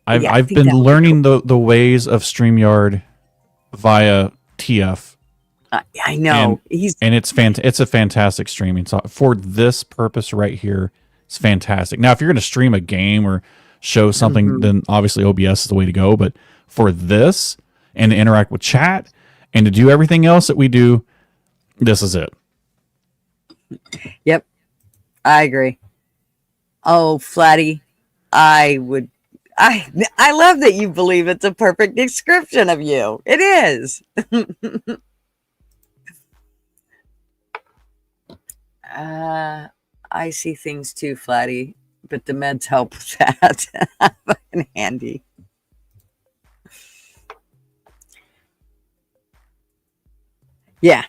I think been that would be learning the ways of StreamYard via TF. I know. And it's a fantastic streaming. So for this purpose right here, it's fantastic. Now, if you're going to stream a game or show something, then obviously OBS is the way to go. But for this and to interact with chat and to do everything else that we do, this is it. Yep. I agree. Oh, Flatty, I love that you believe it's a perfect description of you. It is. I see things too, Flatty, but the meds help with that. Fucking handy. Yeah.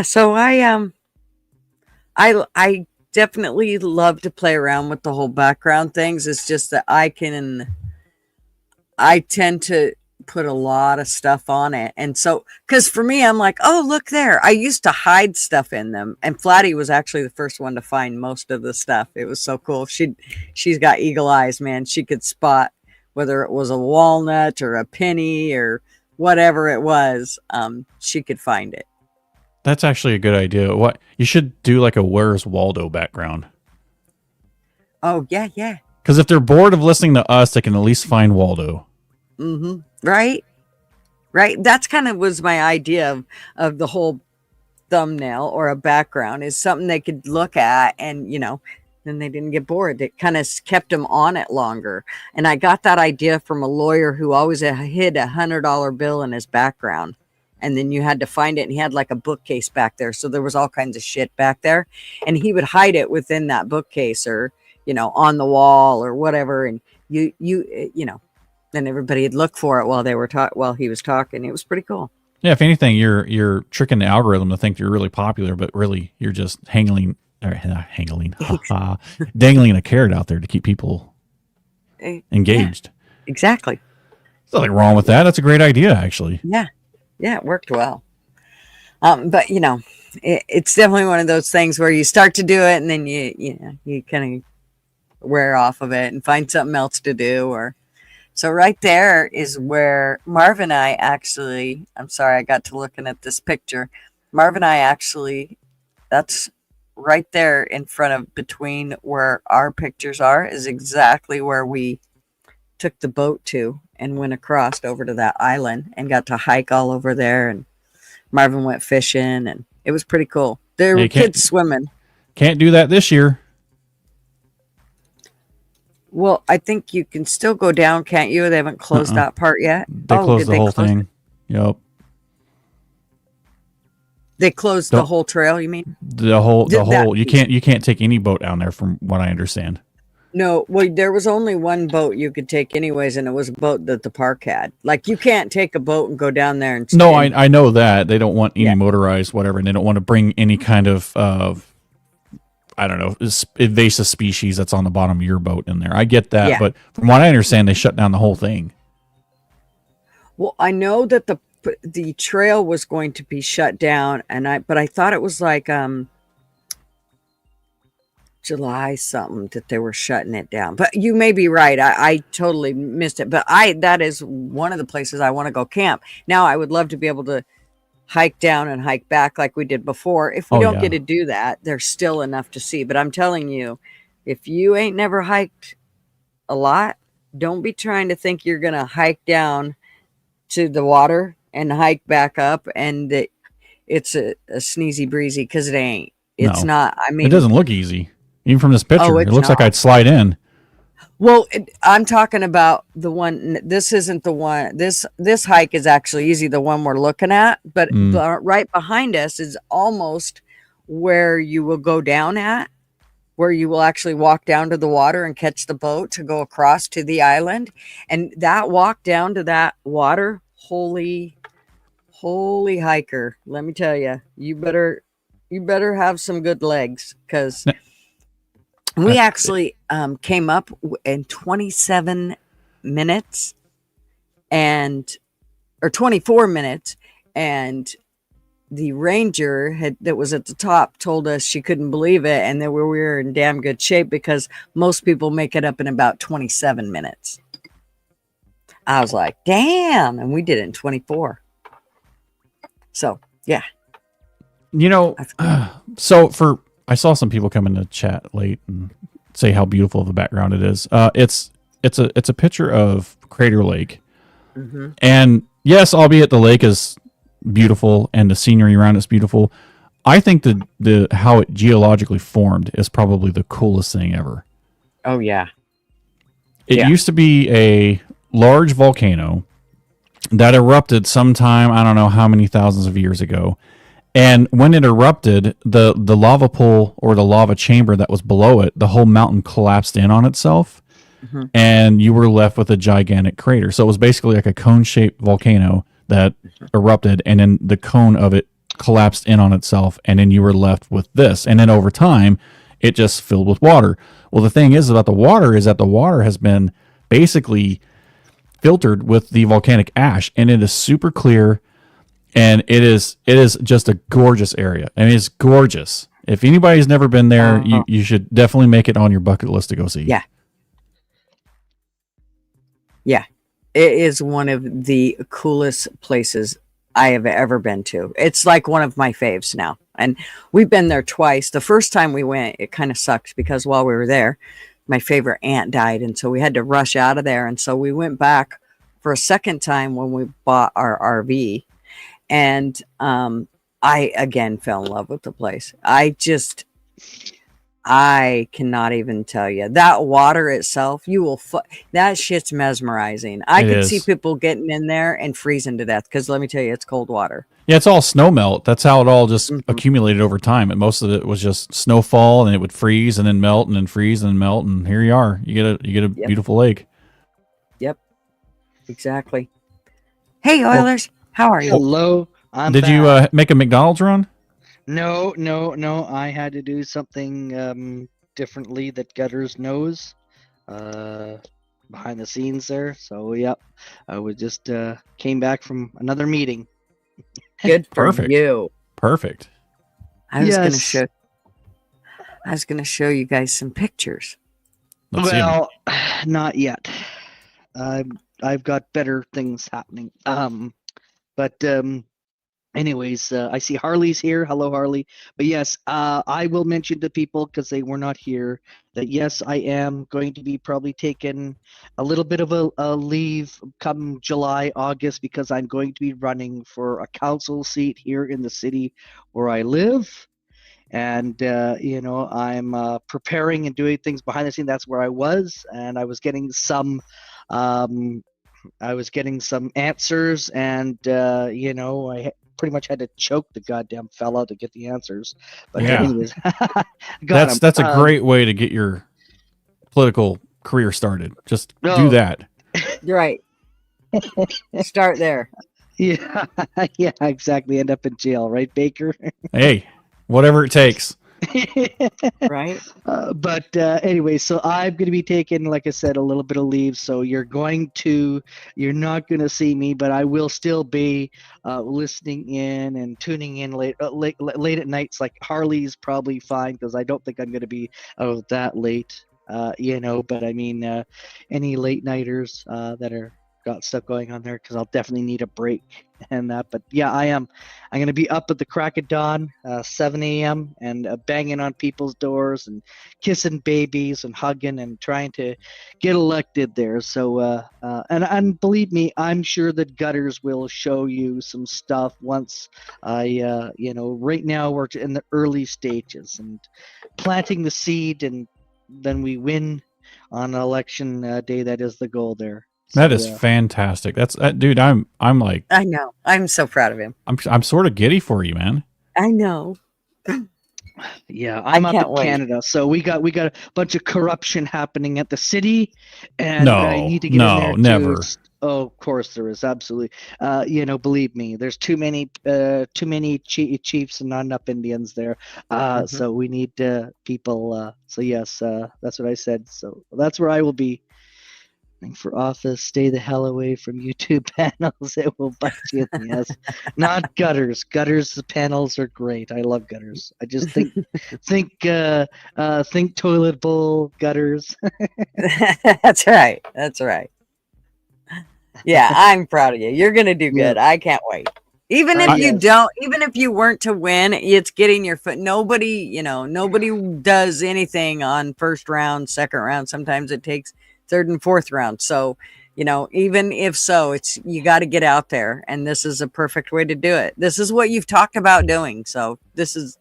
So I definitely love to play around with the whole background things. It's just that I tend to put a lot of stuff on it. And so, because for me, I'm like, oh, look there. I used to hide stuff in them. And Flatty was actually the first one to find most of the stuff. It was so cool. She's got eagle eyes, man. She could spot whether it was a walnut or a penny or whatever it was. She could find it. That's actually a good idea. What you should do like a Where's Waldo background. Oh, yeah. Because if they're bored of listening to us, they can at least find Waldo. Mm-hmm. Right. That's kind of was my idea of the whole thumbnail or a background is something they could look at and, then they didn't get bored. It kind of kept them on it longer. And I got that idea from a lawyer who always hid $100 bill in his background. And then you had to find it. And he had like a bookcase back there. So there was all kinds of shit back there. And he would hide it within that bookcase or, on the wall or whatever. And then everybody would look for it while he was talking. It was pretty cool. Yeah, if anything, you're tricking the algorithm to think you're really popular, but really you're just dangling a carrot out there to keep people engaged. Exactly. There's nothing wrong with that. That's a great idea, actually. Yeah. Yeah, it worked well. But you know, it's definitely one of those things where you start to do it and then you kind of wear off of it and find something else to do. Or so right there is where Marv and I actually, I'm sorry, I got to looking at this picture. Marv and I actually, that's right there in front of between where our pictures are is exactly where we took the boat to and went across over to that island and got to hike all over there. And Marvin went fishing and it was pretty cool. There were kids swimming. Can't do that this year. Well, I think you can still go down, can't you? They haven't closed that part yet. They closed the whole thing. Yep. They closed the whole trail, you mean? The whole you can't take any boat down there from what I understand. No, well, there was only one boat you could take anyways, and it was a boat that the park had. Like, you can't take a boat and go down there and stay. No, I know that. They don't want any motorized whatever, and they don't want to bring any kind of, I don't know, invasive species that's on the bottom of your boat in there. I get that, but from what I understand, they shut down the whole thing. Well, I know that the trail was going to be shut down, but I thought it was like July something that they were shutting it down. But you may be right. I totally missed it. But that is one of the places I want to go camp. Now, I would love to be able to hike down and hike back like we did before. If we don't get to do that, there's still enough to see. But I'm telling you, if you ain't never hiked a lot, don't be trying to think you're going to hike down to the water and hike back up and that it's a sneezy breezy, because it ain't. It's not. I mean, it doesn't look easy. Even from this picture, it looks like I'd slide in. Well, I'm talking about the one. This isn't the one. This hike is actually easy, the one we're looking at. But right behind us is almost where you will go down at, where you will actually walk down to the water and catch the boat to go across to the island. And that walk down to that water, holy hiker! Let me tell you, you better have some good legs, because we actually came up in 27 minutes or 24 minutes, and the ranger that was at the top told us she couldn't believe it, and that we were in damn good shape because most people make it up in about 27 minutes. I was like, damn, and we did it in 24. So, yeah. You know, I saw some people come in the chat late and say how beautiful the background it is. It's a picture of Crater Lake, and yes, albeit the lake is beautiful and the scenery around it's beautiful. I think the how it geologically formed is probably the coolest thing ever. Oh yeah, it used to be a large volcano that erupted sometime, I don't know how many thousands of years ago. And when it erupted, the lava pool or the lava chamber that was below it, the whole mountain collapsed in on itself, and you were left with a gigantic crater. So it was basically like a cone-shaped volcano that erupted, and then the cone of it collapsed in on itself, and then you were left with this. And then over time, it just filled with water. Well, the thing is about the water is that the water has been basically filtered with the volcanic ash, and it is super clear. And it is just a gorgeous area. I mean, it's gorgeous. If anybody's never been there, you should definitely make it on your bucket list to go see. Yeah. Yeah. It is one of the coolest places I have ever been to. It's like one of my faves now. And we've been there twice. The first time we went, it kind of sucked because while we were there, my favorite aunt died. And so we had to rush out of there. And so we went back for a second time when we bought our RV. And I again fell in love with the place. I cannot even tell you that water itself. That shit's mesmerizing. I could see people getting in there and freezing to death because let me tell you, it's cold water. Yeah, it's all snow melt. That's how it all just accumulated over time. And most of it was just snowfall, and it would freeze and then melt and then freeze and then melt. And here you are. You get a beautiful lake. Yep, exactly. Hey, Oilers. How are you? Hello. Did you make a McDonald's run? No. I had to do something differently that Gutter'S knows. behind the scenes there. So yep, I would just came back from another meeting. Good for Perfect. you. Perfect. I was Yes. gonna show you guys some pictures. Let's see 'em. Well, not yet. I've got better things happening. But anyways, I see Harley's here. Hello, Harley. But yes, I will mention to people because they were not here that yes, I am going to be probably taking a little bit of a leave come July, August because I'm going to be running for a council seat here in the city where I live. And I'm preparing and doing things behind the scene. That's where I was, and I was getting some answers, and pretty much had to choke the goddamn fella to get the answers. But Yeah. anyways, got him. That's a great way to get your political career started. Just do that. You're right. Start there. Yeah, yeah, exactly. End up in jail, right, Baker? Hey, whatever it takes. Right. But anyway, so I'm going to be taking, like I said, a little bit of leave. So you're not going to see me, but I will still be listening in and tuning in late at nights. Like Harley's probably fine because I don't think I'm going to be that late. But I mean, any late nighters that are got stuff going on there because I'll definitely need a break and that. But yeah, I'm going to be up at the crack of dawn, 7 a.m. and banging on people's doors and kissing babies and hugging and trying to get elected there. So and believe me, I'm sure that Gutter's will show you some stuff once right now we're in the early stages and planting the seed, and then we win on election day. That is the goal there. That is fantastic. That's dude. I'm like, I know. I'm so proud of him. I'm sort of giddy for you, man. I know. Yeah, I'm up can't in wait. Canada, so we got a bunch of corruption happening at the city, and No, I need to get no, in there never. Oh, of course there is, absolutely. Believe me, there's too many chiefs and not enough Indians there. So we need people. So yes, that's what I said. So that's where I will be. For office, stay the hell away from YouTube panels. It will bite you in the ass. Not Gutter's. Gutter's panels are great. I love Gutter's. I just think toilet bowl Gutter's. That's right. That's right. Yeah, I'm proud of you. You're gonna do good. Yeah. I can't wait. Even if you don't, even if you weren't to win, it's getting your foot. Nobody does anything on first round, second round. Sometimes it takes third and fourth round. So, even if so, you got to get out there, and this is a perfect way to do it. This is what you've talked about doing. So this is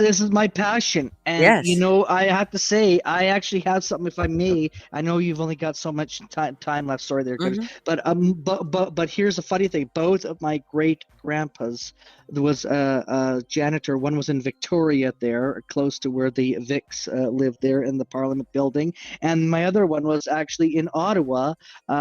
this is my passion, and yes. I have to say, I actually have something. If I may, I know you've only got so much time left. Sorry, there, but here's the funny thing: both of my great grandpas, there was a janitor. One was in Victoria, there close to where the Vics lived there in the Parliament building, and my other one was actually in Ottawa.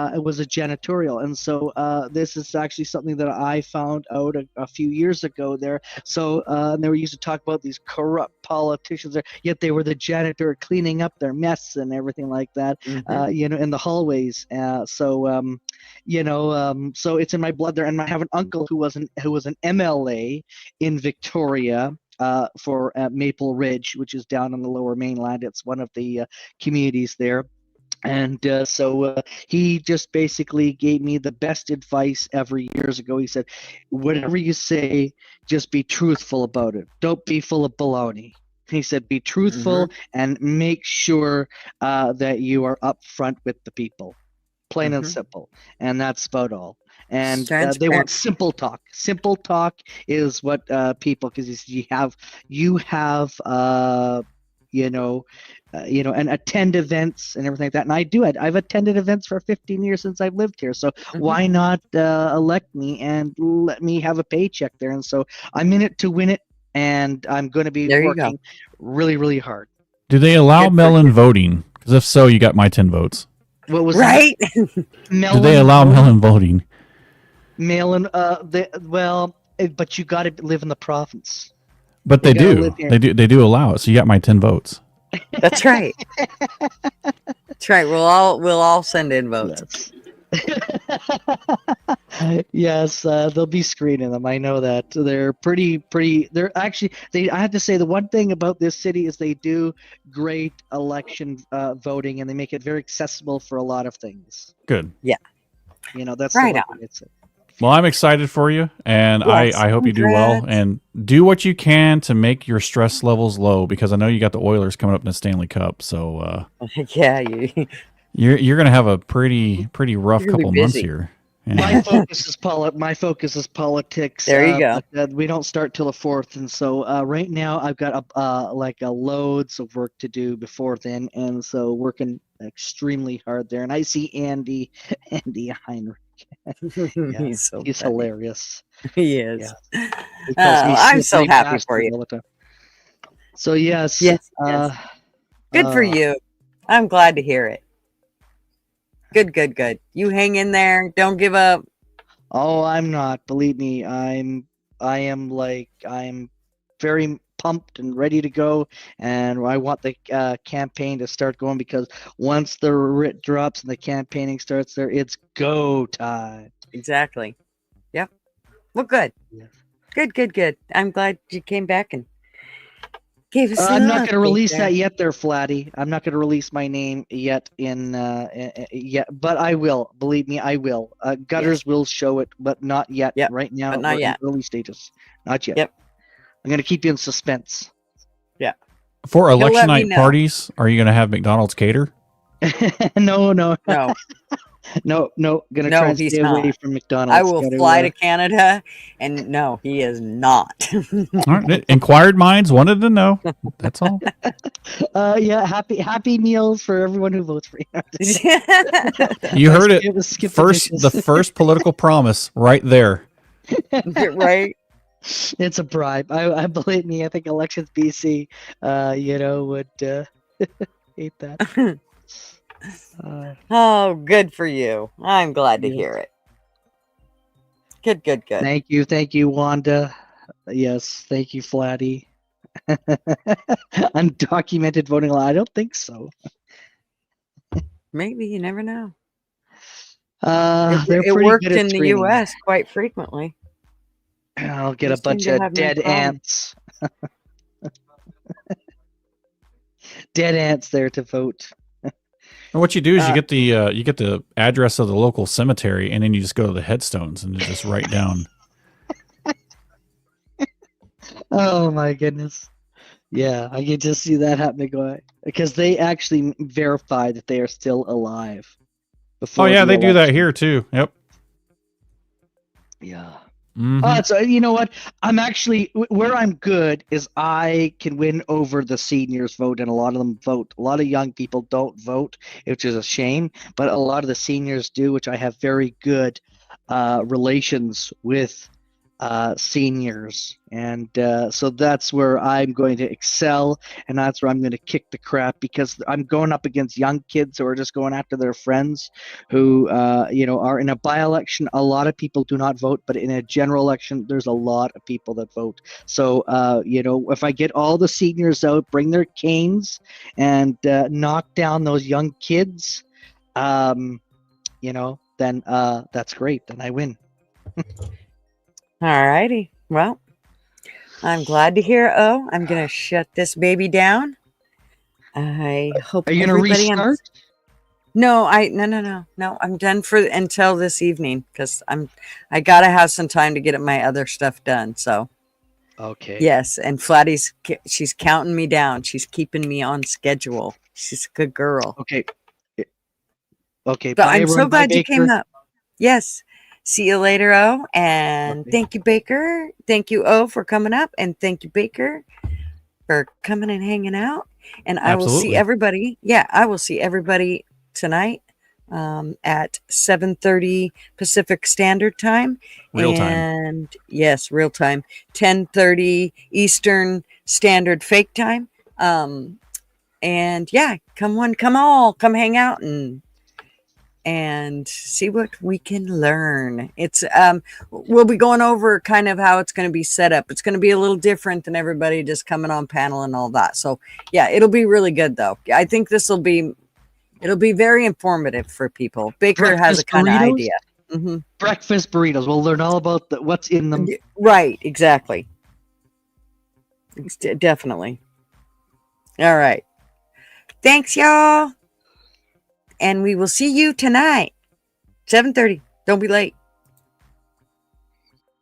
It was a janitorial, and so this is actually something that I found out a few years ago there. So they were used to talk about these corrupt politicians there, yet they were the janitor cleaning up their mess and everything like that, in the hallways. So it's in my blood there. And I have an uncle who was an MLA in Victoria for Maple Ridge, which is down on the Lower Mainland. It's one of the communities there. And so he just basically gave me the best advice ever years ago. He said, whatever you say, just be truthful about it. Don't be full of baloney. He said, be truthful and make sure that you are upfront with the people. Plain and simple. And that's about all. And they want simple talk. Simple talk is what people, because you have and attend events and everything like that. And I do it. I've attended events for 15 years since I've lived here. So why not elect me and let me have a paycheck there? And so I'm in it to win it, and I'm going to be working really, really hard. Do they allow mail-in voting? Because if so, you got my 10 votes. What was right? Do they allow mail-in voting? Mail-in, but you got to live in the province. But they do. They do allow it. So you got my 10 votes. That's right. That's right. We'll all send in votes. Yes, they'll be screening them. I know that they're pretty. They're actually. I have to say the one thing about this city is they do great election voting, and they make it very accessible for a lot of things. Good. Yeah. That's Right the on. one thing it's. Well, I'm excited for you, and Yes, I hope you do well, congrats. and do what you can to make your stress levels low, because I know you got the Oilers coming up in the Stanley Cup, so Yeah, you're going to have a pretty rough You're gonna be couple months busy. here. My Yeah. focus is politics. There you go. But, we don't start till the 4th, and so right now I've got a loads of work to do before then, and so working extremely hard there. And I see Andy Heinrich. Yeah, He's so he's funny. hilarious. He is. Yeah. He calls me I'm so slippery happy bastard for you. all the time. So yes, Yes, Good for you. I'm glad to hear it. Good. You hang in there. Don't give up. Oh, I'm not. Believe me, I'm very pumped and ready to go, and I want the campaign to start going, because once the writ drops and the campaigning starts there, it's go time. Exactly. Yep. Well, good. Yeah. Good. I'm glad you came back and gave us. I'm not going update to release there. that yet, there, Flatty. I'm not going to release my name yet yet, but I will. Believe me, I will. Gutter'S will show it, but not yet. Yep, Right now, but not we're yet. in early stages. Not yet. Yep. I'm going to keep you in suspense. For You'll election let me night know. parties, are you going to have McDonald's cater? No. No, No. Gonna No, try and he's stay away not. from McDonald's. I will Gotta, fly to Canada, and no, he is not. All right. Inquired minds wanted to know. That's all. Yeah, happy meals for everyone who votes for you. You heard it Skip first. The first political promise right there. Right? It's a bribe. I believe me. I think Elections BC, would hate that. Oh, good for you. I'm glad to Yeah. hear it. Good. Thank you, Wanda. Yes, thank you, Flatty. Undocumented voting law. I don't think so. Maybe, you never know. They're It pretty worked good at in the screening. U.S. quite frequently. I'll get They a bunch seem to of have no dead problem. ants. Dead ants there to vote. And what you do is you get the address of the local cemetery, and then you just go to the headstones and just write down. Oh my goodness. Yeah, I can just see that happening, because they actually verify that they are still alive. Oh yeah, the they do that election. here too. Yep. Yeah. Mhm. So you know what? I'm actually where I'm good is I can win over the seniors vote, and a lot of them vote. A lot of young people don't vote, which is a shame, but a lot of the seniors do, which I have very good relations with seniors, and so that's where I'm going to excel, and that's where I'm going to kick the crap, because I'm going up against young kids who are just going after their friends, who are in a by-election. A lot of people do not vote, but in a general election, there's a lot of people that vote. So if I get all the seniors out, bring their canes, and knock down those young kids, then that's great. Then I win. All righty. Well, I'm glad to hear. Oh, I'm going to shut this baby down. I hope Are you going to everybody restart? No, I'm done for until this evening, because I got to have some time to get my other stuff done. So, Okay. yes. And she's counting me down. She's keeping me on schedule. She's a good girl. Okay. Okay. But Bye, I'm so everyone. Bye, glad you came Baker. up. Yes. See you later, O. And Okay. thank you, Baker. Thank you, O, for coming up. And thank you, Baker, for coming and hanging out. And I will see Absolutely. everybody. Yeah, I will see everybody tonight at 7:30 Pacific Standard Time. Real time. And yes, real time. 10:30 Eastern Standard Fake Time. And yeah, come all, come hang out and see what we can learn. It's we'll be going over kind of how it's going to be set up. It's going to be a little different than everybody just coming on panel and all that. So yeah, it'll be really good though. I think this will be It'll be very informative for people. Baker has a Breakfast kind of burritos? idea. Hmm. Breakfast burritos. We'll learn all about what's in them. Right, exactly. Definitely. All right. Thanks, y'all. And we will see you tonight, 7:30. Don't be late.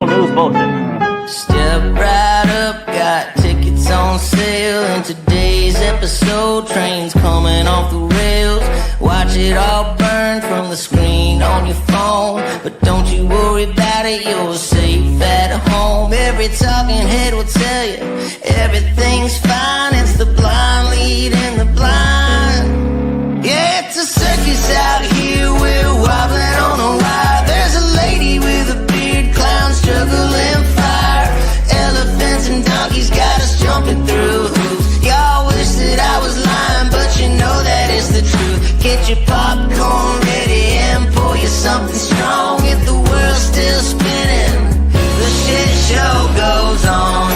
News bullshit. Step right up, got tickets on sale. And today's episode, trains coming off the rails. Watch it all burn from the screen on your phone. But don't you worry about it, you're safe at home. Every talking head will tell you everything's fine. It's the blind leading the blind. Yeah, it's a circus out here, we're wobbling on a wire. There's a lady with a beard, clowns juggling fire. Elephants and donkeys got us jumping through hoops. Y'all wish that I was lying, but you know that it's the truth. Get your popcorn ready and pour you something strong. If the world's still spinning, the shit show goes on.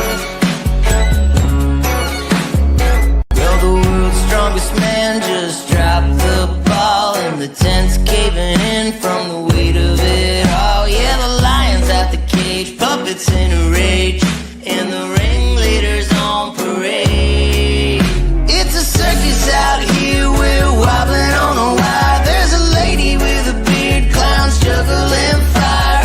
Well, the world's strongest man just dropped the ball, and the tent's caving in from the weight of it all. Yeah, the lion's at the cage, puppets in a rage, and the ringleader's on parade. It's a circus out here, we're wobbling on a wire. There's a lady with a beard, clowns juggling fire.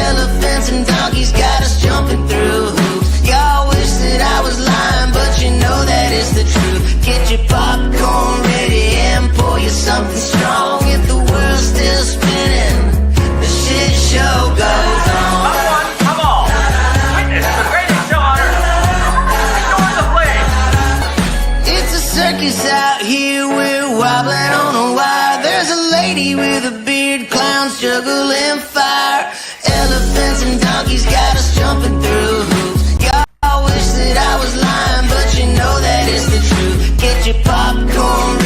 Elephants and donkeys got us jumping through hoops. Y'all wish that I was lying, but you know that it's the truth. Get your popcorn ready and pour you something strong. If the world's still spinning, the shit show goes on. Come on. Witness the greatest show on earth. Restore the flame. It's a circus out here, we're wobbling on a wire. There's a lady with a beard, clowns juggling fire. Elephants and donkeys got us jumping through hoops. Y'all wish that I was lying, but you know that it's the truth. Get your popcorn